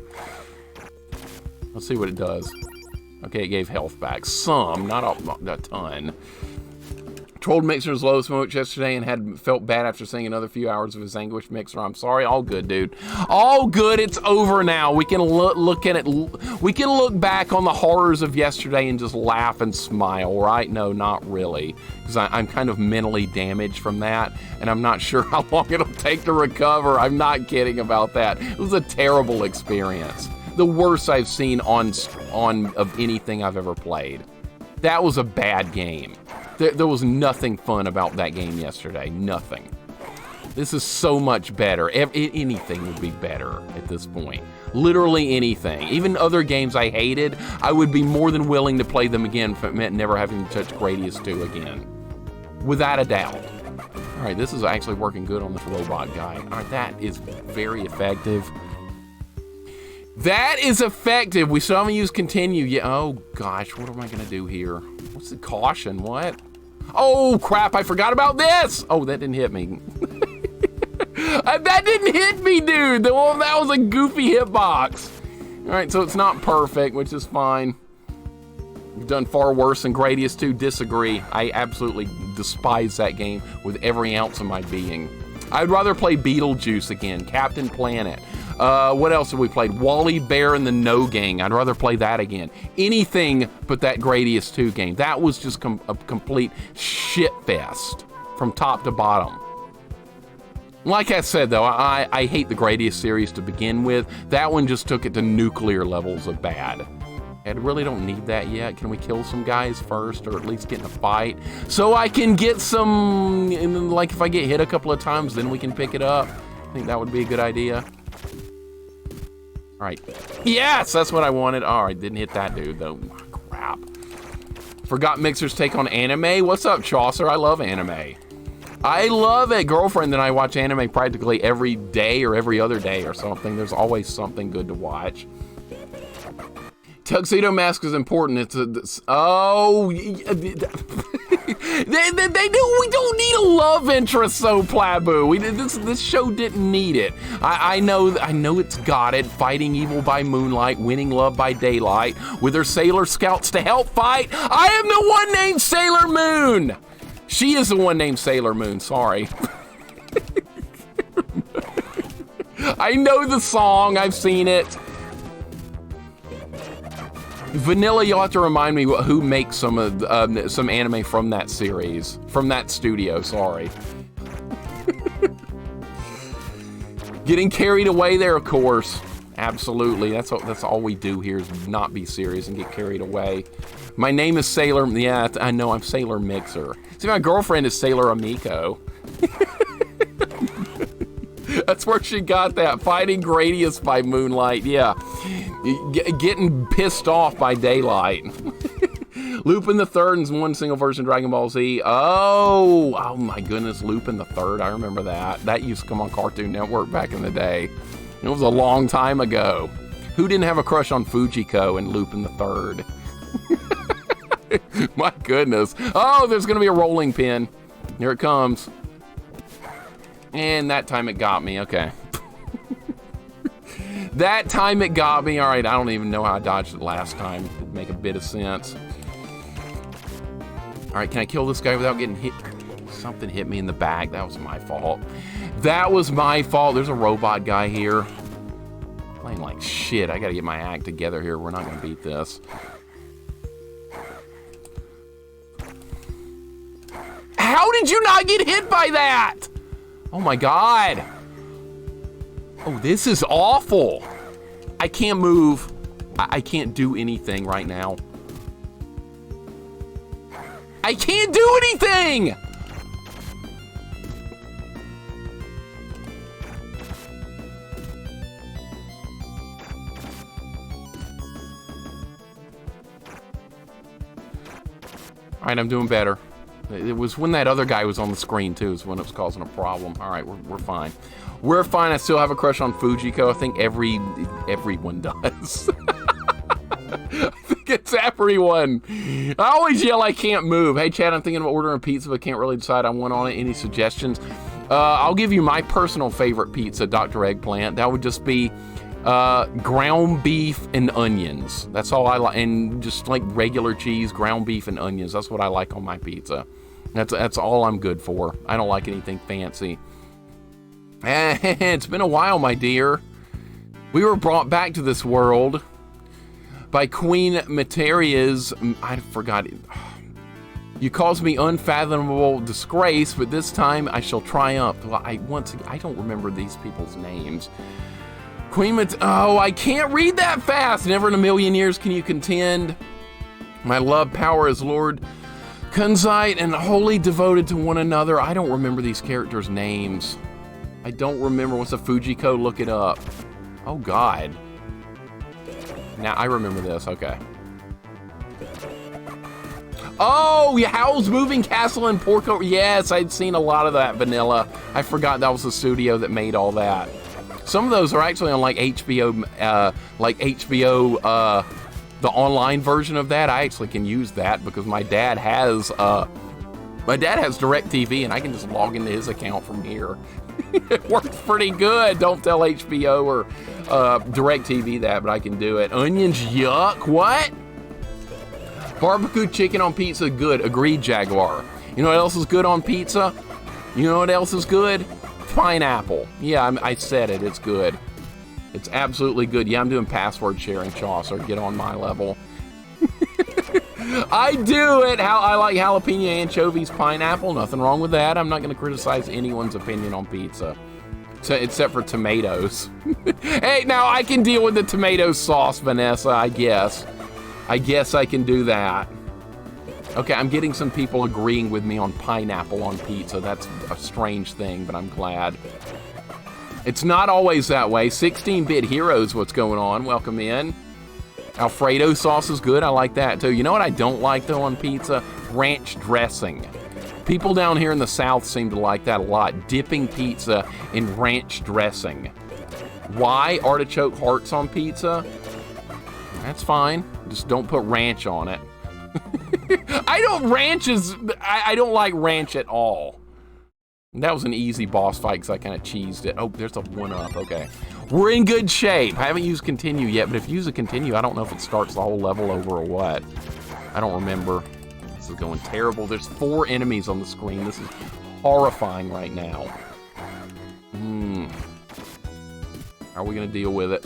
Let's see what it does. Okay, it gave health back. Some, not a ton. Trolled Mixer's low smoke yesterday and had felt bad after seeing another few hours of his anguish. Mixer, I'm sorry. All good, dude. All good. It's over now. We can look at it. We can look back on the horrors of yesterday and just laugh and smile, right? No, not really, because I'm kind of mentally damaged from that, and I'm not sure how long it'll take to recover. I'm not kidding about that. It was a terrible experience. The worst I've seen on of anything I've ever played. That was a bad game. There was nothing fun about that game yesterday. Nothing. This is so much better. Anything would be better at this point. Literally anything. Even other games I hated, I would be more than willing to play them again if it meant never having to touch Gradius 2 again. Without a doubt. All right, this is actually working good on this robot guy. All right, that is very effective. That is effective. We still haven't used continue yet. Oh, gosh. What am I going to do here? What's the caution? What? Oh, crap. I forgot about this. Oh, that didn't hit me. That didn't hit me, dude. That was a goofy hitbox. All right, so it's not perfect, which is fine. You've done far worse than Gradius 2. Disagree. I absolutely despise that game with every ounce of my being. I'd rather play Beetlejuice again. Captain Planet. What else have we played? Wally Bear and the No Gang. I'd rather play that again. Anything but that Gradius 2 game. That was just a complete shit fest from top to bottom. Like I said, though, I hate the Gradius series to begin with. That one just took it to nuclear levels of bad. I really don't need that yet. Can we kill some guys first, or at least get in a fight? So I can get some, and like if I get hit a couple of times, then we can pick it up. I think that would be a good idea. All right. Yes, that's what I wanted. All right, didn't hit that dude, though. Oh, crap. Forgot Mixer's take on anime. What's up, Chaucer? I love anime. I love it. Girlfriend and I watch anime practically every day or every other day or something. There's always something good to watch. Tuxedo mask is important. It's oh, they do. We don't need a love interest, so Plabu. This show didn't need it. I know it's got it. Fighting evil by moonlight, winning love by daylight. With her sailor scouts to help fight. I am the one named Sailor Moon. She is the one named Sailor Moon. Sorry. I know the song. I've seen it. Vanilla, you'll have to remind me who makes some anime from that series, from that studio. Sorry. Getting carried away there, of course. Absolutely. That's all we do here is not be serious and get carried away. My name is Sailor. Yeah, I know. I'm Sailor Mixer. See, my girlfriend is Sailor Amico. That's where she got that. Fighting Gradius by moonlight. Yeah. Getting pissed off by daylight. Lupin the Third is one single version of Dragon Ball Z. Oh my goodness, Lupin the Third. I remember that. That used to come on Cartoon Network back in the day. It was a long time ago. Who didn't have a crush on Fujiko and Lupin the Third? My goodness. Oh, there's going to be a rolling pin. Here it comes. And that time it got me. Okay. That time it got me. All right, I don't even know how I dodged it last time. It didn't make a bit of sense. All right, can I kill this guy without getting hit? Something hit me in the back. That was my fault. That was my fault. There's a robot guy here. Playing like shit. I got to get my act together here. We're not going to beat this. How did you not get hit by that? Oh my God. Oh, this is awful. I can't move. I can't do anything right now. I can't do anything! All right, I'm doing better. It was when that other guy was on the screen, too, is when it was causing a problem. All right, we're fine. We're fine. I still have a crush on Fujiko. I think everyone does. I think it's everyone. I always yell, I can't move. Hey, Chad, I'm thinking of ordering a pizza, but can't really decide I want on it. Any suggestions? I'll give you my personal favorite pizza, Dr. Eggplant. That would just be ground beef and onions. That's all I like. And just like regular cheese, ground beef and onions. That's what I like on my pizza. That's all I'm good for. I don't like anything fancy. It's been a while, my dear. We were brought back to this world by Queen Materia's... I forgot it. You caused me unfathomable disgrace, but this time I shall triumph. Well, I don't remember these people's names. Oh, I can't read that fast. Never in a million years can you contend. My love power is Lord Kunzite and wholly devoted to one another. I don't remember these characters' names. I don't remember. What's a Fujiko? Look it up. Oh, God. Now, I remember this. Okay. Oh, yeah, Howl's Moving Castle in Porco. Yes, I'd seen a lot of that, Vanilla. I forgot that was the studio that made all that. Some of those are actually on, like, HBO, the online version of that. I actually can use that because my dad has DirecTV, and I can just log into his account from here. It works pretty good. Don't tell HBO or DirecTV that, but I can do it. Onions, yuck. What? Barbecue chicken on pizza, good. Agreed, Jaguar. You know what else is good on pizza? You know what else is good? Pineapple. Yeah, I said it. It's good. It's absolutely good. Yeah, I'm doing password sharing, Chaucer. Get on my level. I do it. I like jalapeno, anchovies, pineapple. Nothing wrong with that. I'm not going to criticize anyone's opinion on pizza. except for tomatoes. Hey, now I can deal with the tomato sauce, Vanessa, I guess. I guess I can do that. Okay, I'm getting some people agreeing with me on pineapple on pizza. That's a strange thing, but I'm glad. It's not always that way. 16-bit Heroes, what's going on? Welcome in. Alfredo sauce is good. I like that, too. You know what I don't like, though, on pizza? Ranch dressing. People down here in the South seem to like that a lot. Dipping pizza in ranch dressing. Why artichoke hearts on pizza? That's fine. Just don't put ranch on it. I don't like ranch at all. That was an easy boss fight because I kind of cheesed it. Oh, there's a 1-up. Okay. We're in good shape. I haven't used continue yet, but if you use a continue, I don't know if it starts the whole level over or what. I don't remember. This is going terrible. There's 4 enemies on the screen. This is horrifying right now. How are we going to deal with it?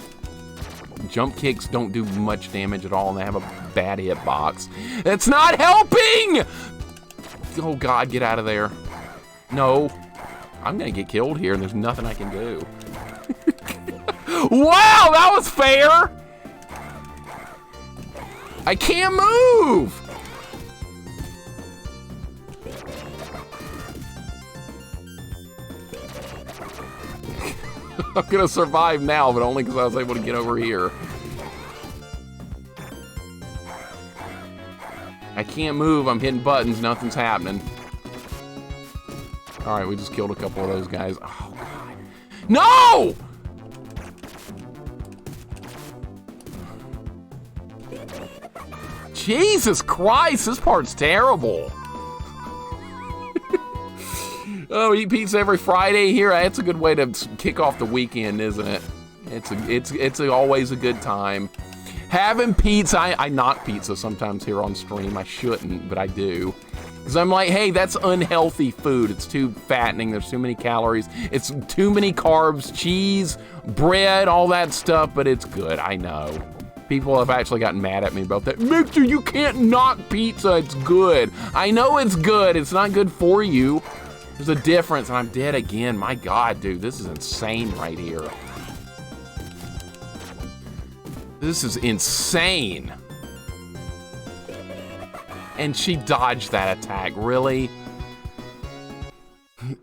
Jump kicks don't do much damage at all, and they have a bad hitbox. That's not helping! Oh, God, get out of there. No. I'm going to get killed here, and there's nothing I can do. Wow, that was fair! I can't move! I'm gonna survive now, but only because I was able to get over here. I can't move, I'm hitting buttons, nothing's happening. Alright, we just killed a couple of those guys. Oh, God. No! Jesus Christ, this part's terrible. Oh, eat pizza every Friday here. That's a good way to kick off the weekend, isn't it? It's always a good time. Having pizza, I knock pizza sometimes here on stream. I shouldn't, but I do. Because I'm like, hey, that's unhealthy food. It's too fattening. There's too many calories. It's too many carbs, cheese, bread, all that stuff, but it's good. I know. People have actually gotten mad at me about that. Mixer, you can't knock pizza. It's good. I know it's good. It's not good for you. There's a difference, and I'm dead again. My God, dude, this is insane right here. This is insane. And she dodged that attack, really?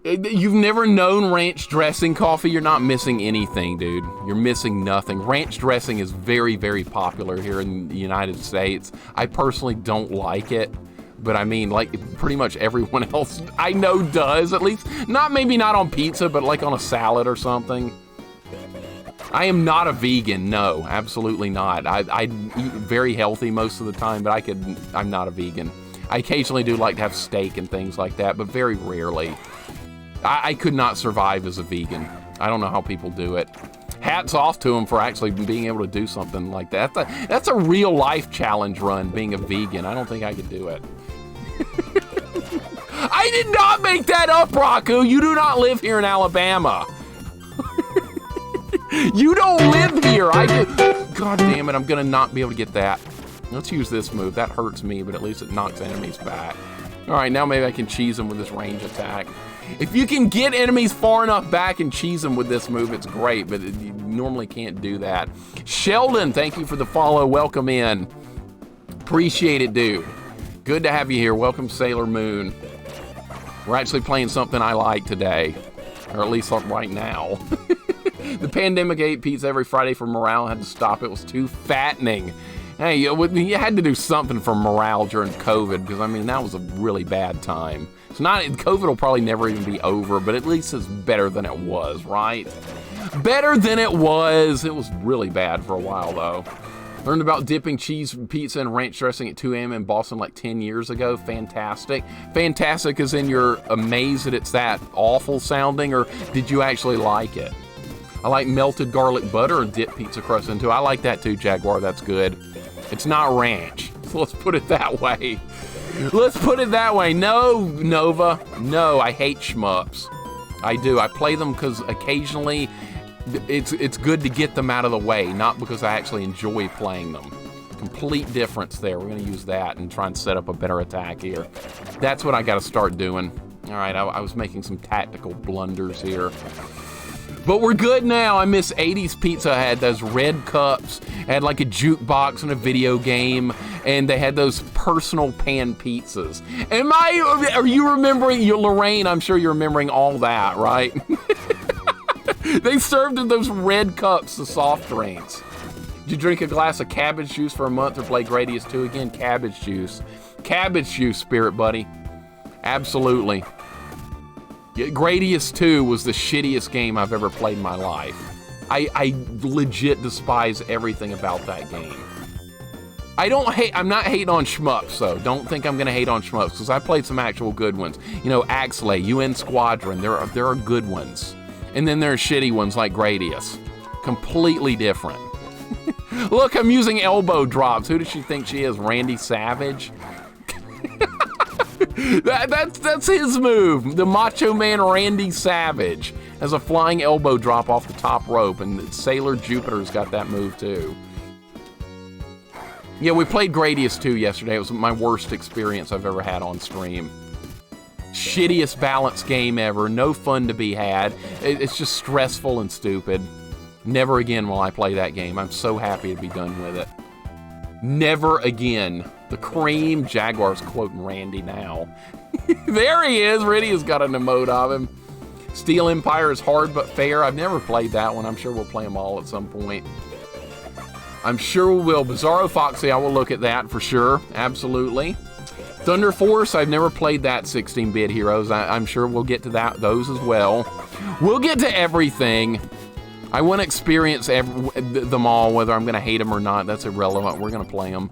You've never known ranch dressing coffee? You're not missing anything, dude. You're missing nothing. Ranch dressing is very, very popular here in the United States. I personally don't like it. But I mean, like, pretty much everyone else I know does, at least. Maybe not on pizza, but like on a salad or something. I am not a vegan, no, absolutely not. I eat very healthy most of the time, but I'm not a vegan. I occasionally do like to have steak and things like that, but very rarely. I could not survive as a vegan. I don't know how people do it. Hats off to them for actually being able to do something like that. That's a real life challenge run, being a vegan. I don't think I could do it. I did not make that up, Rocco. You do not live here in Alabama. You don't live here. God damn it, I'm gonna not be able to get that. Let's use this move. That hurts me, but at least it knocks enemies back. All right, now maybe I can cheese them with this range attack. If you can get enemies far enough back and cheese them with this move, it's great, but you normally can't do that. Sheldon, thank you for the follow. Welcome in. Appreciate it, dude. Good to have you here. Welcome, Sailor Moon. We're actually playing something I like today, or at least right now. The pandemic ate pizza every Friday for morale. I had to stop. It was too fattening. Hey, you had to do something for morale during COVID, because, I mean, that was a really bad time. It's not, COVID will probably never even be over, but at least it's better than it was, right? Better than it was. It was really bad for a while, though. Learned about dipping cheese pizza and ranch dressing at 2 a.m. in Boston like 10 years ago. Fantastic. Fantastic as in you're amazed that it's that awful sounding, or did you actually like it? I like melted garlic butter and dip pizza crust into. I like that too, Jaguar. That's good. It's not ranch. So let's put it that way. Let's put it that way. No, Nova. No, I hate shmups. I do. I play them because occasionally it's good to get them out of the way, not because I actually enjoy playing them. Complete difference there. We're going to use that and try and set up a better attack here. That's what I got to start doing. All right, I was making some tactical blunders here. But we're good now. I miss 80s pizza. I had those red cups. I had like a jukebox and a video game. And they had those personal pan pizzas. Are you remembering, Lorraine, I'm sure you're remembering all that, right? They served in those red cups of soft drinks. Did you drink a glass of cabbage juice for a month or play Gradius 2 again? Cabbage juice. Cabbage juice, Spirit Buddy. Absolutely. Gradius 2 was the shittiest game I've ever played in my life. I legit despise everything about that game. I'm not hating on shmups, though. Don't think I'm going to hate on shmups, because I played some actual good ones. You know, Axlay, UN Squadron, there are good ones. And then there are shitty ones like Gradius. Completely different. Look, I'm using elbow drops. Who does she think she is? Randy Savage? That's his move. The Macho Man Randy Savage has a flying elbow drop off the top rope, and Sailor Jupiter's got that move too. Yeah, we played Gradius 2 yesterday. It was my worst experience I've ever had on stream. Shittiest balance game ever. No fun to be had. It's just stressful and stupid. Never again will I play that game. I'm so happy to be done with it. Never again. The Cream Jaguar's quoting Randy now. There he is. Riddia's got an emote of him. Steel Empire is hard but fair. I've never played that one. I'm sure we'll play them all at some point. I'm sure we will. Bizarro Foxy, I will look at that for sure. Absolutely. Thunder Force, I've never played that 16-bit Heroes. I'm sure we'll get to those as well. We'll get to everything. I want to experience them all, whether I'm going to hate them or not. That's irrelevant. We're going to play them.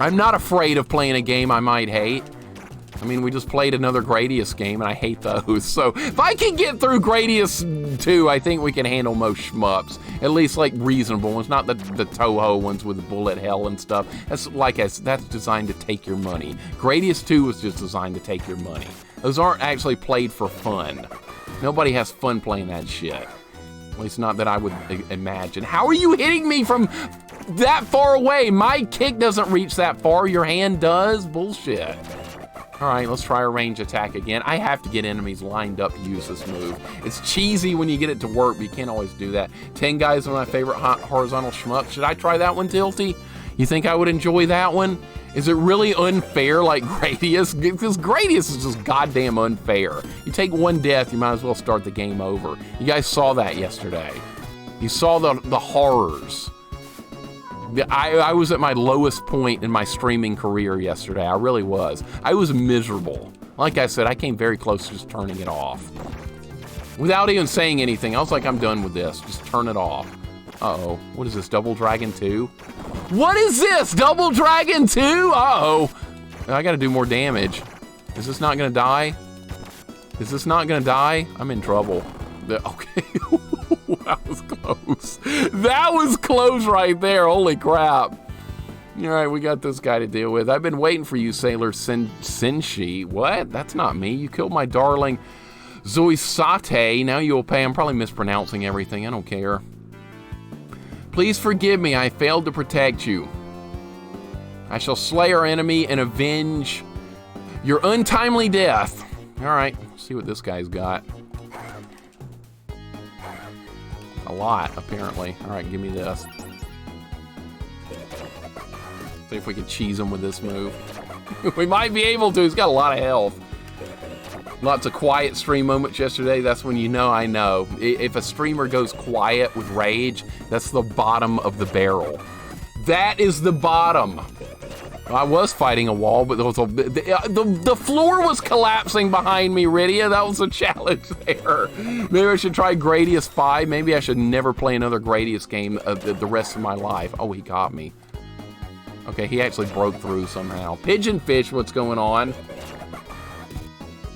I'm not afraid of playing a game I might hate. I mean, we just played another Gradius game, and I hate those. So if I can get through Gradius 2, I think we can handle most shmups. At least, like, reasonable ones. Not the Toho ones with bullet hell and stuff. That's designed to take your money. Gradius 2 was just designed to take your money. Those aren't actually played for fun. Nobody has fun playing that shit. At least not that I would imagine. How are you hitting me from that far away? My kick doesn't reach that far. Your hand does? Bullshit. All right, let's try a range attack again. I have to get enemies lined up to use this move. It's cheesy when you get it to work, but you can't always do that. 10 Guys, one of my favorite horizontal shmups. Should I try that one, Tilty? You think I would enjoy that one? Is it really unfair like Gradius? Because Gradius is just goddamn unfair. You take one death, you might as well start the game over. You guys saw that yesterday. You saw the horrors. I was at my lowest point in my streaming career yesterday. I really was. I was miserable. Like I said, I came very close to just turning it off. Without even saying anything, I was like, I'm done with this. Just turn it off. Uh-oh. What is this, Double Dragon 2? What is this, Double Dragon 2? Uh-oh. I gotta do more damage. Is this not gonna die? Is this not gonna die? I'm in trouble. Okay. That was close. That was close right there. Holy crap. All right, we got this guy to deal with. I've been waiting for you, Sailor Senshi. What? That's not me. You killed my darling Zoisate. Now you will pay. I'm probably mispronouncing everything. I don't care. Please forgive me. I failed to protect you. I shall slay our enemy and avenge your untimely death. All right, let's see what this guy's got. A lot, apparently. All right, give me this. See if we can cheese him with this move. We might be able to. He's got a lot of health. Lots of quiet stream moments yesterday. That's when you know I know. If a streamer goes quiet with rage, that's the bottom of the barrel. That is the bottom. I was fighting a wall, but there was the floor was collapsing behind me, Riddia. That was a challenge there. Maybe I should try Gradius 5. Maybe I should never play another Gradius game the rest of my life. Oh, he got me. Okay, he actually broke through somehow. Pigeonfish, what's going on?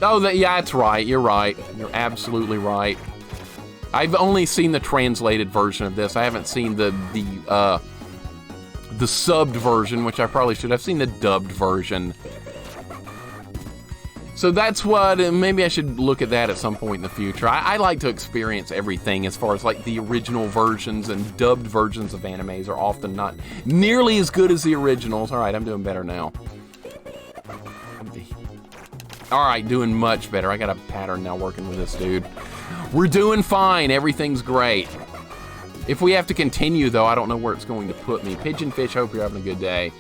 Oh, yeah, that's right. You're right. You're absolutely right. I've only seen the translated version of this. I haven't seen the subbed version, which I probably should. I've seen the dubbed version. So that's what, maybe I should look at that at some point in the future. I like to experience everything as far as like the original versions, and dubbed versions of animes are often not nearly as good as the originals. All right, I'm doing better now. All right, doing much better. I got a pattern now working with this dude. We're doing fine. Everything's great. If we have to continue, though, I don't know where it's going to put me. Pigeonfish, hope you're having a good day.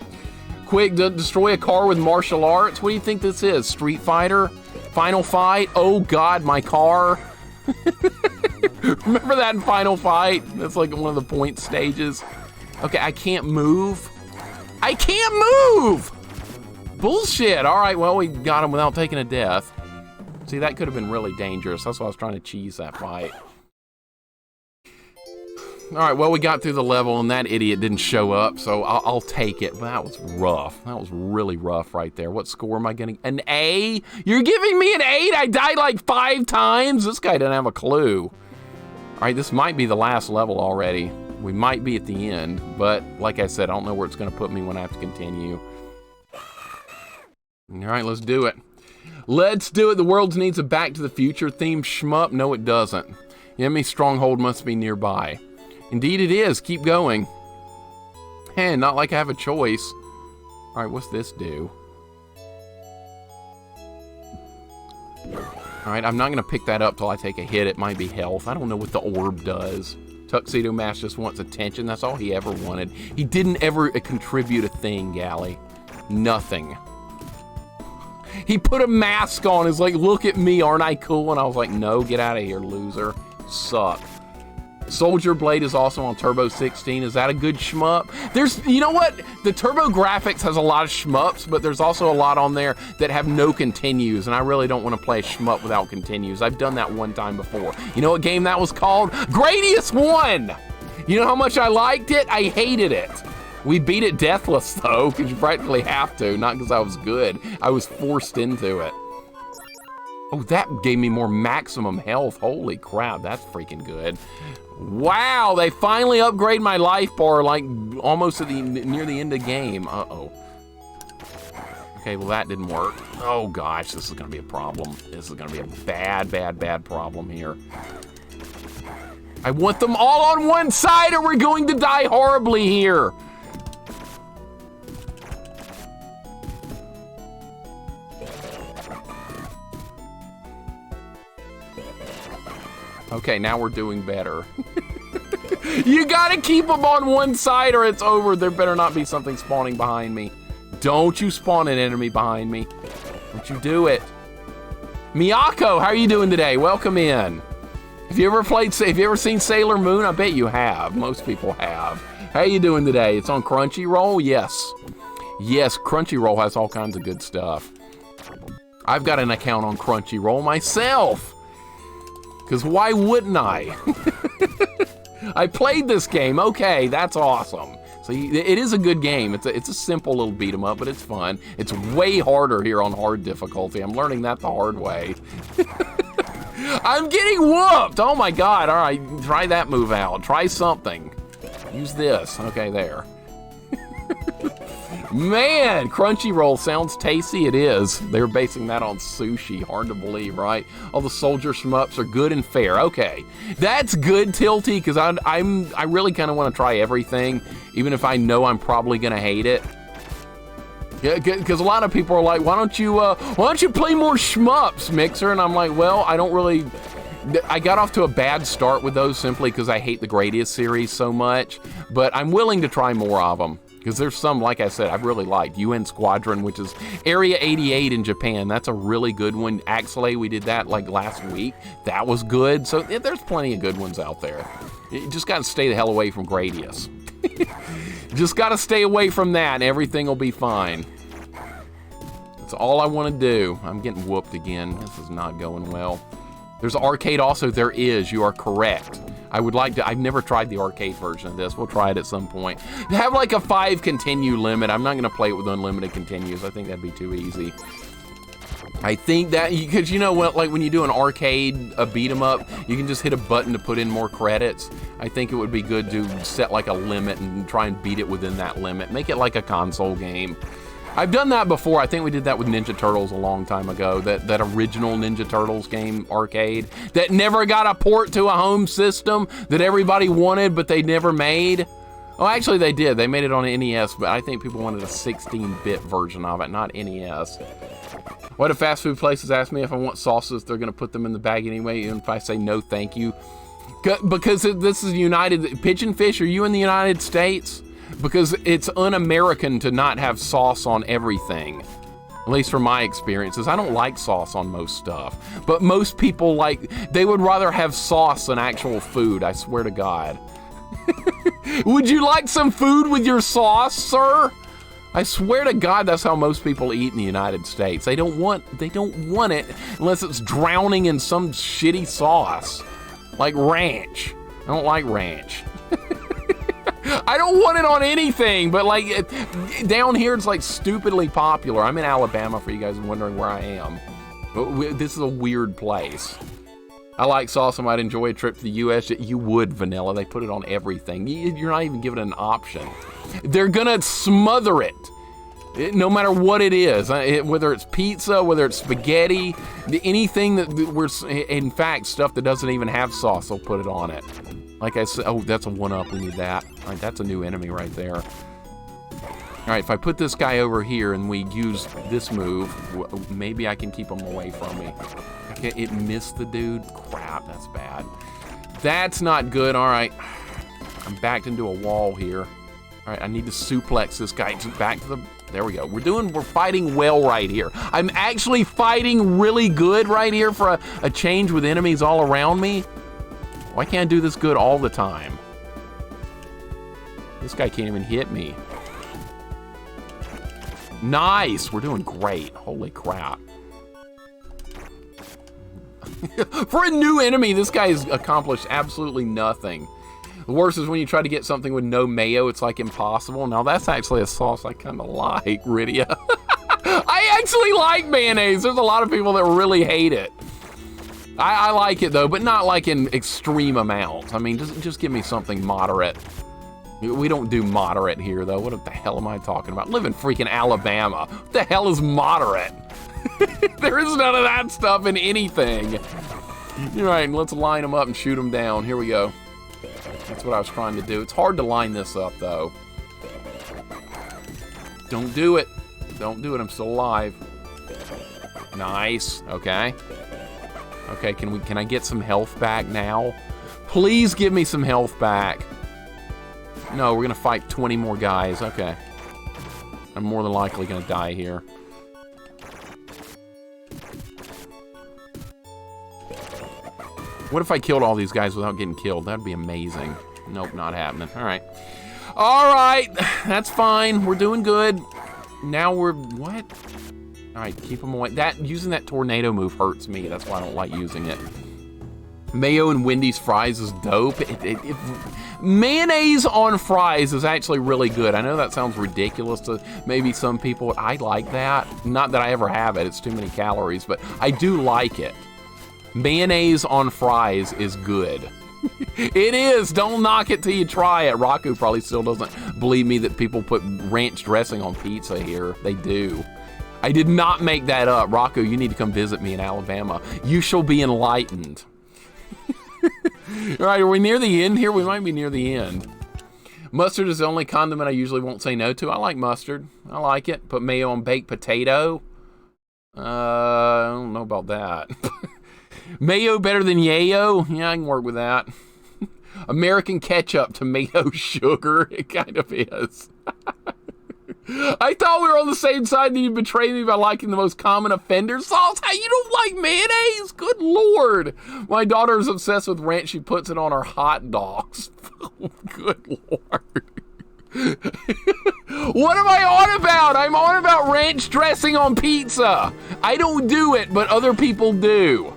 Quick, destroy a car with martial arts? What do you think this is? Street Fighter? Final Fight? Oh, God, my car. Remember that in Final Fight? That's like one of the point stages. Okay, I can't move. I can't move! Bullshit. All right, well, we got him without taking a death. See, that could have been really dangerous. That's why I was trying to cheese that fight. All right, well, we got through the level, and that idiot didn't show up, so I'll take it. But that was rough. That was really rough right there. What score am I getting? An A? You're giving me an 8? I died like 5 times? This guy didn't have a clue. All right, this might be the last level already. We might be at the end, but like I said, I don't know where it's going to put me when I have to continue. All right, let's do it. Let's do it. The world needs a Back to the Future themed shmup. No, it doesn't. The enemy stronghold must be nearby. Indeed it is. Keep going. Man, not like I have a choice. All right, what's this do? All right, I'm not going to pick that up till I take a hit. It might be health. I don't know what the orb does. Tuxedo Mask just wants attention. That's all he ever wanted. He didn't ever contribute a thing, Gally. Nothing. He put a mask on. He's like, look at me, aren't I cool? And I was like, no, get out of here, loser. Suck. Soldier Blade is also on Turbo 16. Is that a good shmup? There's, you know what? The Turbo Graphics has a lot of shmups, but there's also a lot on there that have no continues, and I really don't want to play a shmup without continues. I've done that one time before. You know what game that was called? Gradius 1! You know how much I liked it? I hated it. We beat it deathless, though, because you practically have to, not because I was good. I was forced into it. Oh, that gave me more maximum health. Holy crap, that's freaking good. Wow, they finally upgrade my life bar like almost at near the end of the game. Uh-oh. Okay, well that didn't work. Oh gosh, this is gonna be a problem. This is gonna be a bad, bad, bad problem here. I want them all on one side or we're going to die horribly here. Okay, now we're doing better. You gotta keep them on one side or it's over. There better not be something spawning behind me. Don't you spawn an enemy behind me. Don't you do it. Miyako, how are you doing today? Welcome in. Have you ever seen Sailor Moon? I bet you have. Most people have. How you doing today? It's on Crunchyroll? Yes. Yes, Crunchyroll has all kinds of good stuff. I've got an account on Crunchyroll myself. Because why wouldn't I? I played this game. Okay, that's awesome. So it is a good game. It's a simple little beat 'em up, but it's fun. It's way harder here on hard difficulty. I'm learning that the hard way. I'm getting whooped. Oh my God. All right, try that move out. Try something. Use this. Okay, there. Man, Crunchyroll sounds tasty. It is. They're basing that on sushi. Hard to believe, right? All the soldier shmups are good and fair. Okay, that's good, Tilty, because I really kind of want to try everything, even if I know I'm probably gonna hate it. Yeah, because a lot of people are like, why don't you play more shmups, Mixer? And I'm like, well, I don't really. I got off to a bad start with those simply because I hate the Gradius series so much, but I'm willing to try more of them. Because there's some, like I said, I've really liked. UN Squadron, which is Area 88 in Japan. That's a really good one. Axelay, we did that like last week. That was good. So there's plenty of good ones out there. You just got to stay the hell away from Gradius. Just got to stay away from that and everything will be fine. That's all I want to do. I'm getting whooped again. This is not going well. There's arcade also. There is. You are correct. I would like to, I've never tried the arcade version of this. We'll try it at some point. Have like a 5 continue limit. I'm not gonna play it with unlimited continues. I think that'd be too easy. I think that, because you know what, like when you do an arcade, a beat 'em up, you can just hit a button to put in more credits. I think it would be good to set like a limit and try and beat it within that limit. Make it like a console game. I've done that before. I think we did that with Ninja Turtles a long time ago. That original Ninja Turtles game arcade that never got a port to a home system that everybody wanted, but they never made. Oh, actually they did. They made it on NES, but I think people wanted a 16-bit version of it, not NES. What if fast food places ask me if I want sauces, they're going to put them in the bag anyway, even if I say no thank you? Because this is United... Pigeon Fish, are you in the United States? Because it's un-American to not have sauce on everything. At least from my experiences. I don't like sauce on most stuff. But most people they would rather have sauce than actual food, I swear to God. Would you like some food with your sauce, sir? I swear to God, that's how most people eat in the United States. They don't want it unless it's drowning in some shitty sauce. Like ranch. I don't like ranch. I don't want it on anything, but down here it's like stupidly popular. I'm in Alabama for you guys wondering where I am. But this is a weird place. I like sauce. I might enjoy a trip to the U.S. You would, Vanilla. They put it on everything. You're not even given an option. They're gonna smother it, no matter what it is. Whether it's pizza, whether it's spaghetti, anything in fact, stuff that doesn't even have sauce, they'll put it on it. Like I said, oh, that's a 1-up. We need that. All right, that's a new enemy right there. All right, if I put this guy over here and we use this move, maybe I can keep him away from me. It missed the dude. Crap, that's bad. That's not good. All right, I'm backed into a wall here. All right, I need to suplex this guy back to the... There we go. We're fighting well right here. I'm actually fighting really good right here for a change with enemies all around me. Why can't I do this good all the time? This guy can't even hit me. Nice! We're doing great. Holy crap. For a new enemy, this guy has accomplished absolutely nothing. The worst is when you try to get something with no mayo, it's like impossible. Now that's actually a sauce I kind of like, Rydia. I actually like mayonnaise. There's a lot of people that really hate it. I like it though, but not like in extreme amounts. I mean, just give me something moderate. We don't do moderate here though. What the hell am I talking about? I live in freaking Alabama. What the hell is moderate? There is none of that stuff in anything. All right, let's line them up and shoot them down. Here we go. That's what I was trying to do. It's hard to line this up though. Don't do it. Don't do it. I'm still alive. Nice. Okay. Okay, can I get some health back now? Please give me some health back. No, we're gonna fight 20 more guys. Okay. I'm more than likely gonna die here. What if I killed all these guys without getting killed? That'd be amazing. Nope, not happening. All right. All right, that's fine. We're doing good. Now we're, what? All right, keep them away. Using that tornado move hurts me. That's why I don't like using it. Mayo and Wendy's fries is dope. Mayonnaise on fries is actually really good. I know that sounds ridiculous to maybe some people. I like that. Not that I ever have it. It's too many calories, but I do like it. Mayonnaise on fries is good. It is. Don't knock it till you try it. Raku probably still doesn't believe me that people put ranch dressing on pizza here. They do. I did not make that up. Raku, you need to come visit me in Alabama. You shall be enlightened. All right, are we near the end here? We might be near the end. Mustard is the only condiment I usually won't say no to. I like mustard. I like it. Put mayo on baked potato. I don't know about that. Mayo better than yayo? Yeah, I can work with that. American ketchup, tomato, sugar. It kind of is. I thought we were on the same side and you betrayed me by liking the most common offender sauce. Hey, you don't like mayonnaise? Good Lord. My daughter is obsessed with ranch. She puts it on her hot dogs. Good Lord. What am I on about? I'm on about ranch dressing on pizza. I don't do it, but other people do.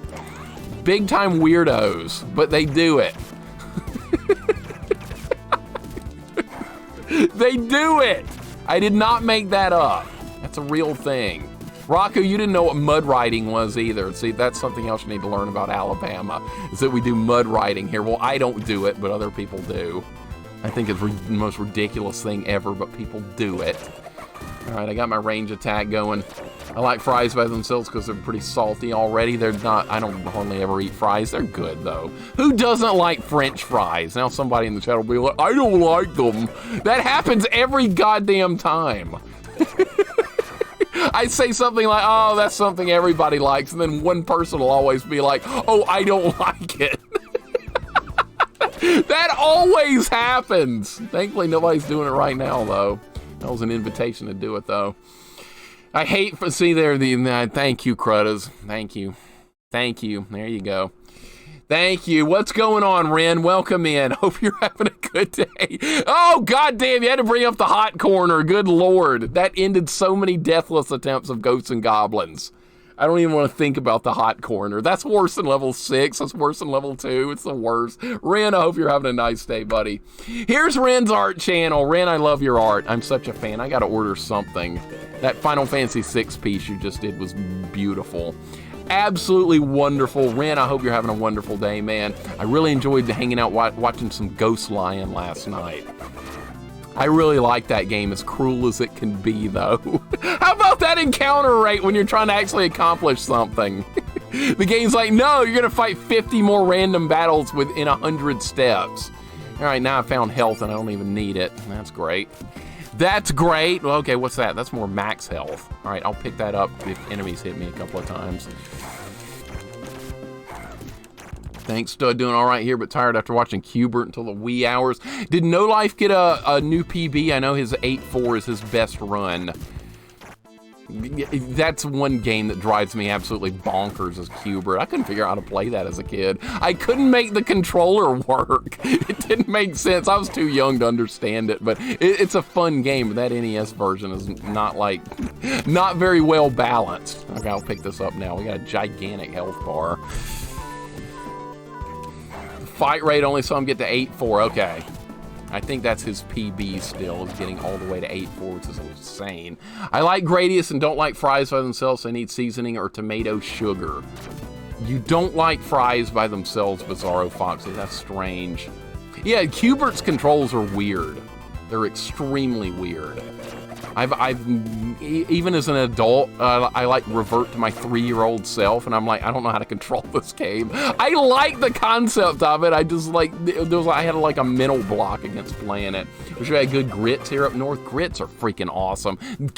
Big time weirdos, but they do it. They do it. I did not make that up. That's a real thing. Raku, you didn't know what mud riding was either. See, that's something else you need to learn about Alabama, is that we do mud riding here. Well, I don't do it, but other people do. I think it's the most ridiculous thing ever, but people do it. All right, I got my range attack going. I like fries by themselves because they're pretty salty already. They're not, I don't hardly ever eat fries. They're good, though. Who doesn't like French fries? Now somebody in the chat will be like, I don't like them. That happens every goddamn time. I say something like, oh, that's something everybody likes, and then one person will always be like, oh, I don't like it. That always happens. Thankfully, nobody's doing it right now, though. That was an invitation to do it, though. I hate for, see there, thank you, Cruddas. Thank you. Thank you. There you go. Thank you. What's going on, Ren? Welcome in. Hope you're having a good day. Oh, goddamn, you had to bring up the hot corner. Good Lord. That ended so many deathless attempts of Ghosts and Goblins. I don't even want to think about the hot corner. That's worse than level 6. That's worse than level 2. It's the worst. Ren, I hope you're having a nice day, buddy. Here's Ren's art channel. Ren, I love your art. I'm such a fan. I got to order something. That Final Fantasy VI piece you just did was beautiful. Absolutely wonderful. Ren, I hope you're having a wonderful day, man. I really enjoyed hanging out watching some Ghost Lion last night. I really like that game, as cruel as it can be, though. How about that encounter rate when you're trying to actually accomplish something? The game's like, no, you're going to fight 50 more random battles within 100 steps. All right, now I found health, and I don't even need it. That's great. That's great. Well, okay, what's that? That's more max health. All right, I'll pick that up if enemies hit me a couple of times. Thanks, Stud, doing all right here, but tired after watching Cubert until the wee hours. Did No Life get a new PB? I know his 8.4 is his best run. That's one game that drives me absolutely bonkers as Cubert. I couldn't figure out how to play that as a kid. I couldn't make the controller work. It didn't make sense. I was too young to understand it, but it's a fun game. But that NES version is not very well balanced. Okay, I'll pick this up now. We got a gigantic health bar. Fight rate only saw him get to 8.4. Okay. I think that's his PB still, is getting all the way to 8.4, which is insane. I like Gradius and don't like fries by themselves. They need seasoning or tomato sugar. You don't like fries by themselves, Bizarro Foxy. That's strange. Yeah, Cubert's controls are weird. They're extremely weird. I've even as an adult, I like revert to my 3-year-old self, and I'm like, I don't know how to control this game. I like the concept of it. I just like, I had like a mental block against playing it. Wish we had good grits here up north. Grits are freaking awesome.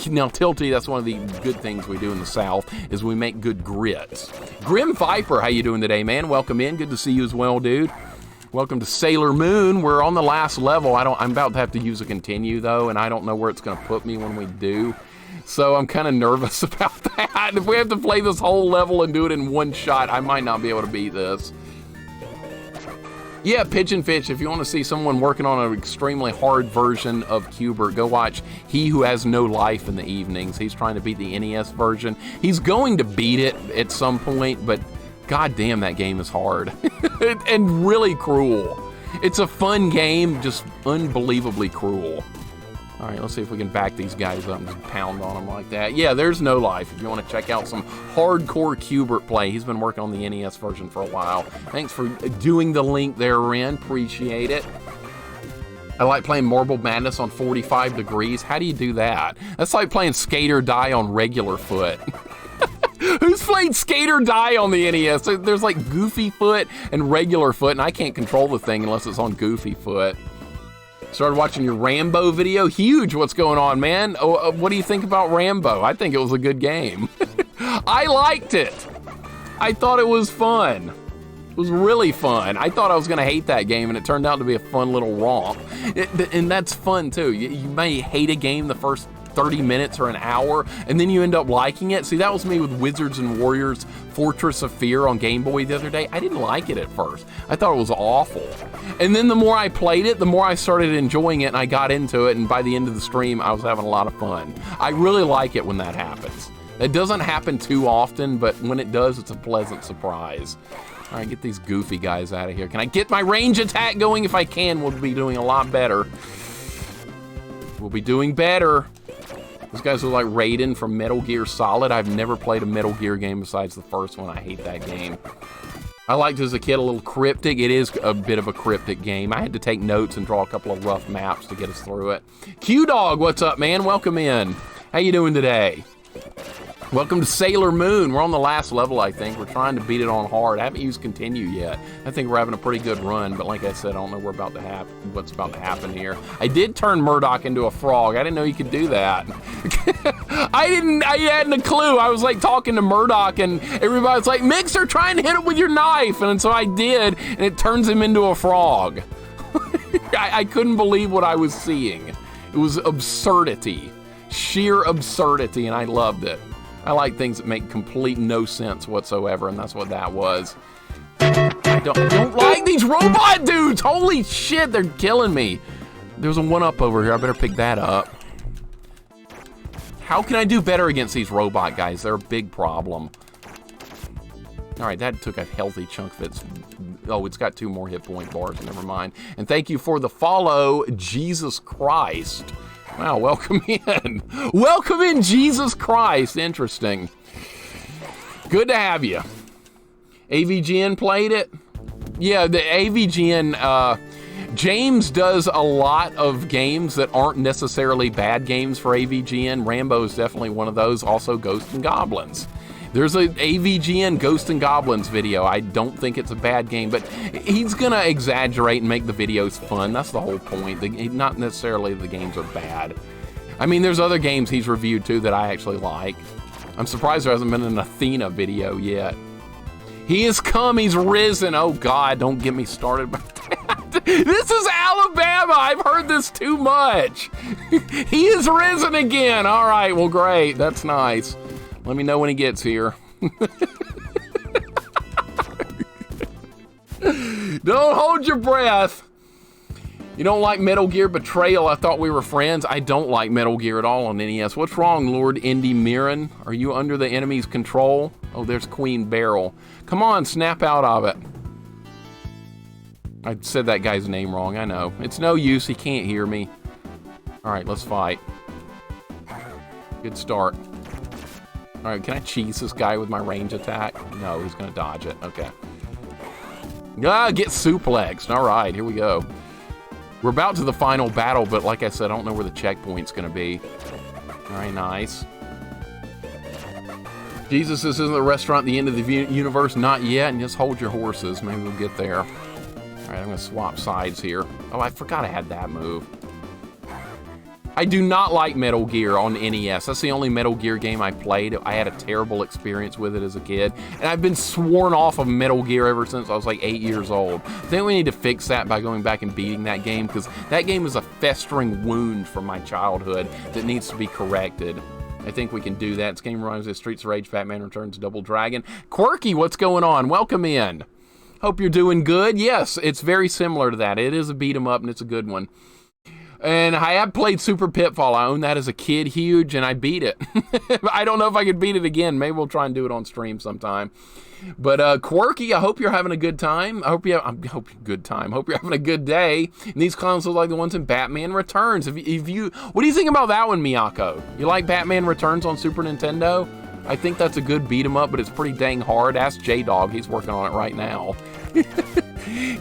Now, Tilty, that's one of the good things we do in the South, is we make good grits. Grim Viper, how you doing today, man? Welcome in. Good to see you as well, dude. Welcome to Sailor Moon. We're on the last level. I'm about to have to use a continue, though, and I don't know where it's going to put me when we do. So I'm kind of nervous about that. If we have to play this whole level and do it in one shot, I might not be able to beat this. Yeah, Pigeon Fish, if you want to see someone working on an extremely hard version of Cubert, go watch He Who Has No Life in the evenings. He's trying to beat the NES version. He's going to beat it at some point, but god damn, that game is hard. And really cruel. It's a fun game, just unbelievably cruel. All right, let's see if we can back these guys up and just pound on them like that. Yeah, there's No Life. If you want to check out some hardcore Cubert play, he's been working on the NES version for a while. Thanks for doing the link there, Ren. Appreciate it. I like playing Marble Madness on 45 degrees. How do you do that? That's like playing Skate or Die on regular foot. Who's played Skate or Die on the NES? There's like Goofy Foot and regular foot, and I can't control the thing unless it's on Goofy Foot. Started watching your Rambo video. Huge. What's going on, man? What do you think about Rambo? I think it was a good game. I liked it. I thought it was fun. It was really fun. I thought I was going to hate that game, and it turned out to be a fun little romp. And that's fun, too. You may hate a game the first 30 minutes or an hour, and then you end up liking it. See, that was me with Wizards and Warriors Fortress of Fear on Game Boy the other day. I didn't like it at first. I thought it was awful. And then the more I played it, the more I started enjoying it, and I got into it, and by the end of the stream, I was having a lot of fun. I really like it when that happens. It doesn't happen too often, but when it does, it's a pleasant surprise. All right, get these goofy guys out of here. Can I get my range attack going? If I can, we'll be doing a lot better. We'll be doing better. These guys are like Raiden from Metal Gear Solid. I've never played a Metal Gear game besides the first one. I hate that game. I liked it as a kid, a little cryptic. It is a bit of a cryptic game. I had to take notes and draw a couple of rough maps to get us through it. Q-Dog, what's up, man? Welcome in. How you doing today? Welcome to Sailor Moon. We're on the last level, I think. We're trying to beat it on hard. I haven't used continue yet. I think we're having a pretty good run, but like I said, I don't know what's about to happen here. I did turn Murdoch into a frog. I didn't know you could do that. I hadn't a clue. I was like talking to Murdoch and everybody's like, Mixer, try and hit it with your knife. And so I did, and it turns him into a frog. I couldn't believe what I was seeing. It was absurdity. Sheer absurdity, and I loved it. I like things that make complete no sense whatsoever, and that's what that was. I don't like these robot dudes! Holy shit, they're killing me. There's a one-up over here. I better pick that up. How can I do better against these robot guys? They're a big problem. Alright, that took a healthy chunk of its... Oh, it's got 2 more hit point bars. Never mind. And thank you for the follow, Jesus Christ. Wow, welcome in. Welcome in, Jesus Christ. Interesting. Good to have you. AVGN played it? Yeah, the AVGN, James does a lot of games that aren't necessarily bad games for AVGN. Rambo is definitely one of those. Also, Ghosts and Goblins. There's a AVGN Ghosts and Goblins video. I don't think it's a bad game, but he's gonna exaggerate and make the videos fun. That's the whole point. Not necessarily the games are bad. I mean, there's other games he's reviewed too that I actually like. I'm surprised there hasn't been an Athena video yet. He has come, he's risen. Oh God, don't get me started about that. This is Alabama. I've heard this too much. He is risen again. All right, well, great. That's nice. Let me know when he gets here. Don't hold your breath. You don't like Metal Gear Betrayal? I thought we were friends. I don't like Metal Gear at all on NES. What's wrong, Lord Indy Mirren? Are you under the enemy's control? Oh, there's Queen Beryl. Come on, snap out of it. I said that guy's name wrong, I know. It's no use, he can't hear me. Alright, let's fight. Good start. Alright, can I cheese this guy with my range attack? No, he's gonna dodge it. Okay. Ah, get suplexed. Alright, here we go. We're about to the final battle, but like I said, I don't know where the checkpoint's gonna be. Alright, nice. Jesus, this isn't the restaurant at the end of the universe. Not yet, and just hold your horses. Maybe we'll get there. Alright, I'm gonna swap sides here. Oh, I forgot I had that move. I do not like Metal Gear on NES. That's the only Metal Gear game I played. I had a terrible experience with it as a kid. And I've been sworn off of Metal Gear ever since I was like 8 years old. I think we need to fix that by going back and beating that game, because that game is a festering wound from my childhood that needs to be corrected. I think we can do that. This game reminds me of Streets of Rage, Batman Returns, Double Dragon. Quirky, what's going on? Welcome in. Hope you're doing good. Yes, it's very similar to that. It is a beat 'em up, and it's a good one. And I have played Super Pitfall. I owned that as a kid, huge, and I beat it. I don't know if I could beat it again. Maybe we'll try and do it on stream sometime. But Quirky, I hope you're having a good time. I hope you're having a good day. And these consoles like the ones in Batman Returns. What do you think about that one, Miyako? You like Batman Returns on Super Nintendo? I think that's a good beat 'em up, but it's pretty dang hard. Ask J-Dog. He's working on it right now.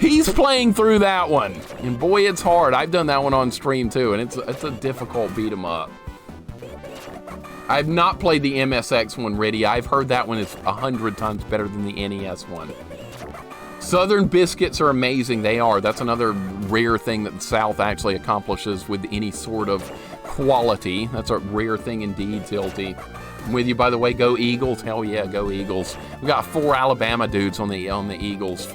He's playing through that one, and boy, it's hard. I've done that one on stream too, and it's a difficult beat 'em up. I've not played the MSX one, Riddy. I've heard that one is 100 times better than the NES one. Southern biscuits are amazing. They are. That's another rare thing that the South actually accomplishes with any sort of quality. That's a rare thing indeed, Tilty. I'm with you, by the way. Go Eagles. Hell yeah, go Eagles. We got 4 Alabama dudes on the Eagles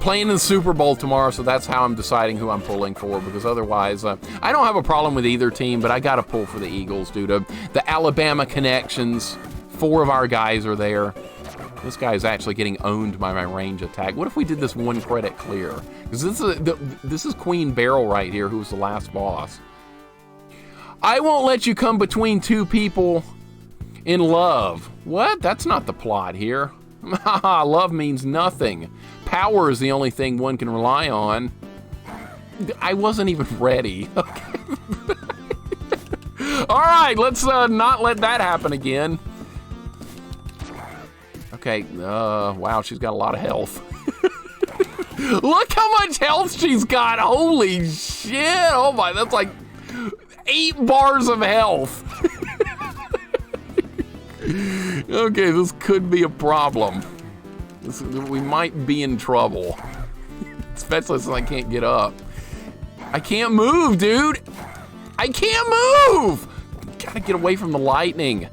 playing in the Super Bowl tomorrow, so that's how I'm deciding who I'm pulling for, because otherwise I don't have a problem with either team, but I gotta pull for the Eagles due to the Alabama connections. 4 of our guys are there. This guy is actually getting owned by my range attack. What if we did this 1 credit clear? Because this is Queen Beryl right here, who was the last boss. I won't let you come between 2 people in love. What? That's not the plot here. Haha, love means nothing. Power is the only thing one can rely on. I wasn't even ready. Okay. Alright, let's not let that happen again. Okay, wow, she's got a lot of health. Look how much health she's got! Holy shit! Oh my, that's like 8 bars of health. Okay, this could be a problem. We might be in trouble. Especially since I can't get up. I can't move, dude! I can't move! Gotta get away from the lightning.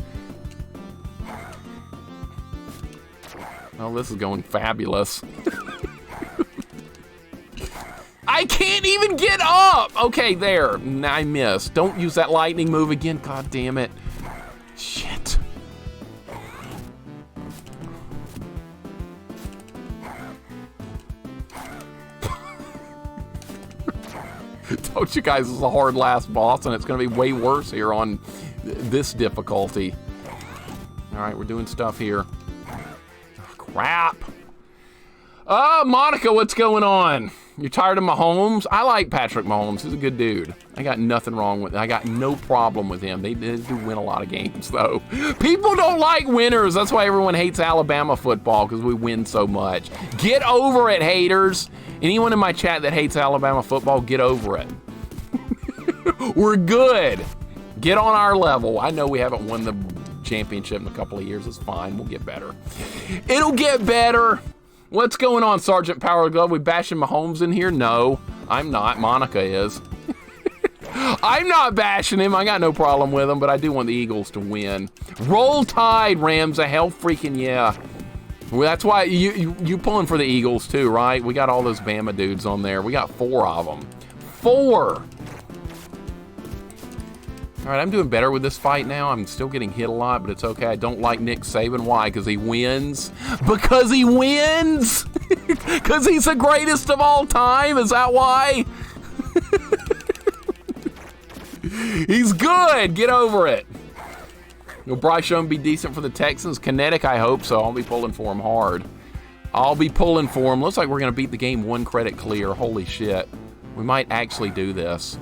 Well, this is going fabulous. I can't even get up! Okay, there. I missed. Don't use that lightning move again. God damn it. Shit. Told you guys this is a hard last boss, and it's going to be way worse here on this difficulty. All right, we're doing stuff here. Oh, crap. Monica, what's going on? You're tired of Mahomes? I like Patrick Mahomes. He's a good dude. I got nothing wrong with him. I got no problem with him. They do win a lot of games, though. People don't like winners. That's why everyone hates Alabama football, because we win so much. Get over it, haters. Anyone in my chat that hates Alabama football, get over it. We're good. Get on our level. I know we haven't won the championship in a couple of years. It's fine. We'll get better. It'll get better. What's going on, Sergeant Power Glove? We bashing Mahomes in here? No, I'm not. Monica is. I'm not bashing him. I got no problem with him, but I do want the Eagles to win. Roll Tide, Ramsey. Hell freaking yeah. Well, that's why you pulling for the Eagles too, right? We got all those Bama dudes on there. We got 4 of them. 4! All right, I'm doing better with this fight now. I'm still getting hit a lot, but it's okay. I don't like Nick Saban. Why? Because he wins? Because he wins? Because he's the greatest of all time? Is that why? He's good. Get over it. Will Bryce Young be decent for the Texans? Kinetic, I hope so. I'll be pulling for him hard. I'll be pulling for him. Looks like we're going to beat the game 1 credit clear. Holy shit. We might actually do this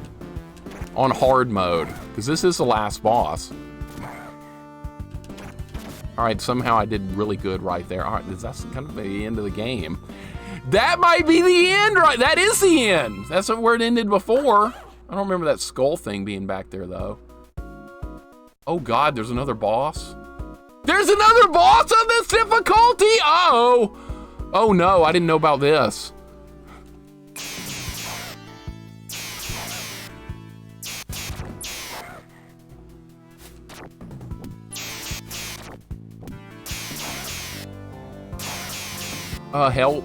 on hard mode, because this is the last boss. All right, somehow I did really good right there. All right, that's kind of the end of the game. That might be the end, right? That is the end. That's where it ended before. I don't remember that skull thing being back there, though. Oh, God, there's another boss. There's another boss on this difficulty? Uh-oh. Oh, no, I didn't know about this. Help.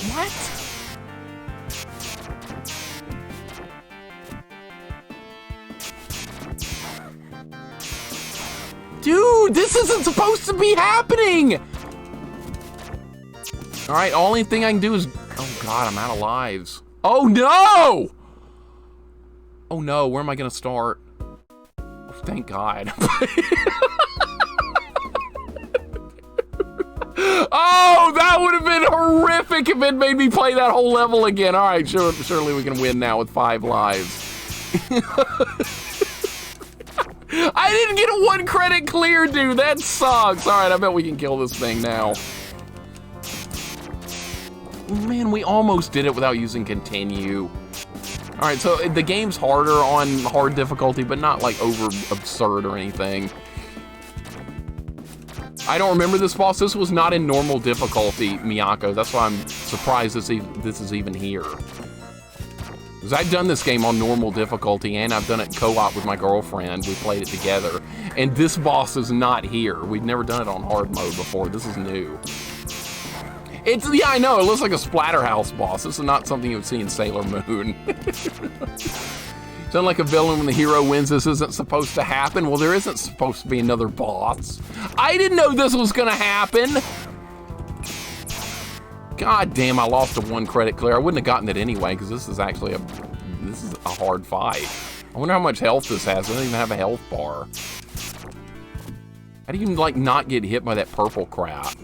What? Dude, this isn't supposed to be happening! Alright, only thing I can do is... Oh god, I'm out of lives. Oh no! Oh no, where am I gonna start? Oh, thank god. Oh, that would have been horrific if it made me play that whole level again. All right, surely we can win now with 5 lives. I didn't get a 1 credit clear, dude. That sucks. All right, I bet we can kill this thing now. Man, we almost did it without using continue. All right, so the game's harder on hard difficulty, but not like over absurd or anything. I don't remember this boss. This was not in normal difficulty, Miyako. That's why I'm surprised this is even here. Because I've done this game on normal difficulty, and I've done it co-op with my girlfriend. We played it together. And this boss is not here. We've never done it on hard mode before. This is new. Yeah, I know. It looks like a Splatterhouse boss. This is not something you would see in Sailor Moon. Sound like a villain when the hero wins. This isn't supposed to happen. Well, there isn't supposed to be another boss. I didn't know this was gonna happen. God damn, I lost a 1 credit clear. I wouldn't have gotten it anyway, because this is actually a hard fight. I wonder how much health this has. I don't even have a health bar. How do you even, like, not get hit by that purple crap?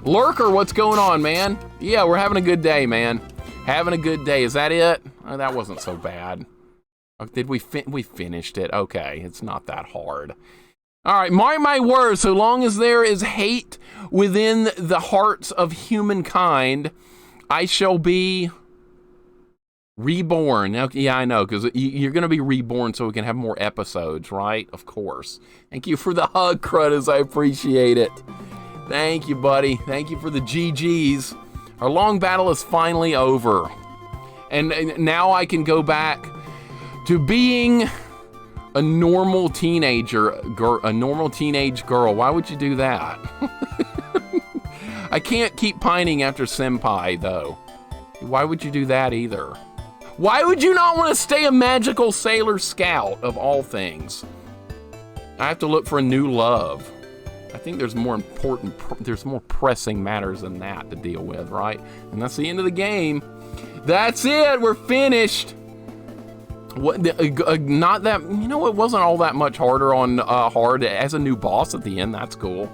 Lurker, what's going on, man? Yeah, we're having a good day, man. Having a good day. Is that it? Oh, that wasn't so bad. Did we finished it? Okay, it's not that hard. All right, mark my words, so long as there is hate within the hearts of humankind, I shall be Reborn. Now, yeah, I know, because you're going to be reborn so we can have more episodes, right? Of course. Thank you for the hug, Crudas. I appreciate it. Thank you, buddy. Thank you for the GGs. Our long battle is finally over. And now I can go back to being a normal teenager, a normal teenage girl. Why would you do that? I can't keep pining after Senpai, though. Why would you do that either? Why would you not want to stay a magical sailor scout, of all things? I have to look for a new love. I think there's more pressing matters than that to deal with, right? And that's the end of the game. That's it. We're finished. What? Not that, it wasn't all that much harder on hard as a new boss at the end. That's cool.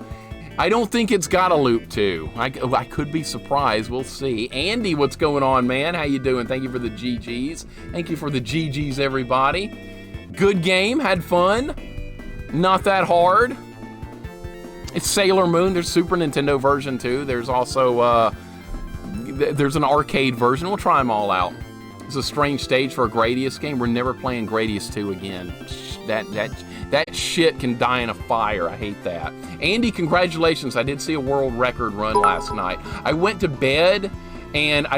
I don't think it's got a loop 2. I could be surprised. We'll see. Andy, what's going on, man? How you doing? Thank you for the GGs. Thank you for the GGs, everybody. Good game. Had fun. Not that hard. It's Sailor Moon. There's Super Nintendo version, too. There's also, there's an arcade version. We'll try them all out. It's a strange stage for a Gradius game. We're never playing Gradius 2 again. That shit can die in a fire. I hate that. Andy, congratulations. I did see a world record run last night. I went to bed and I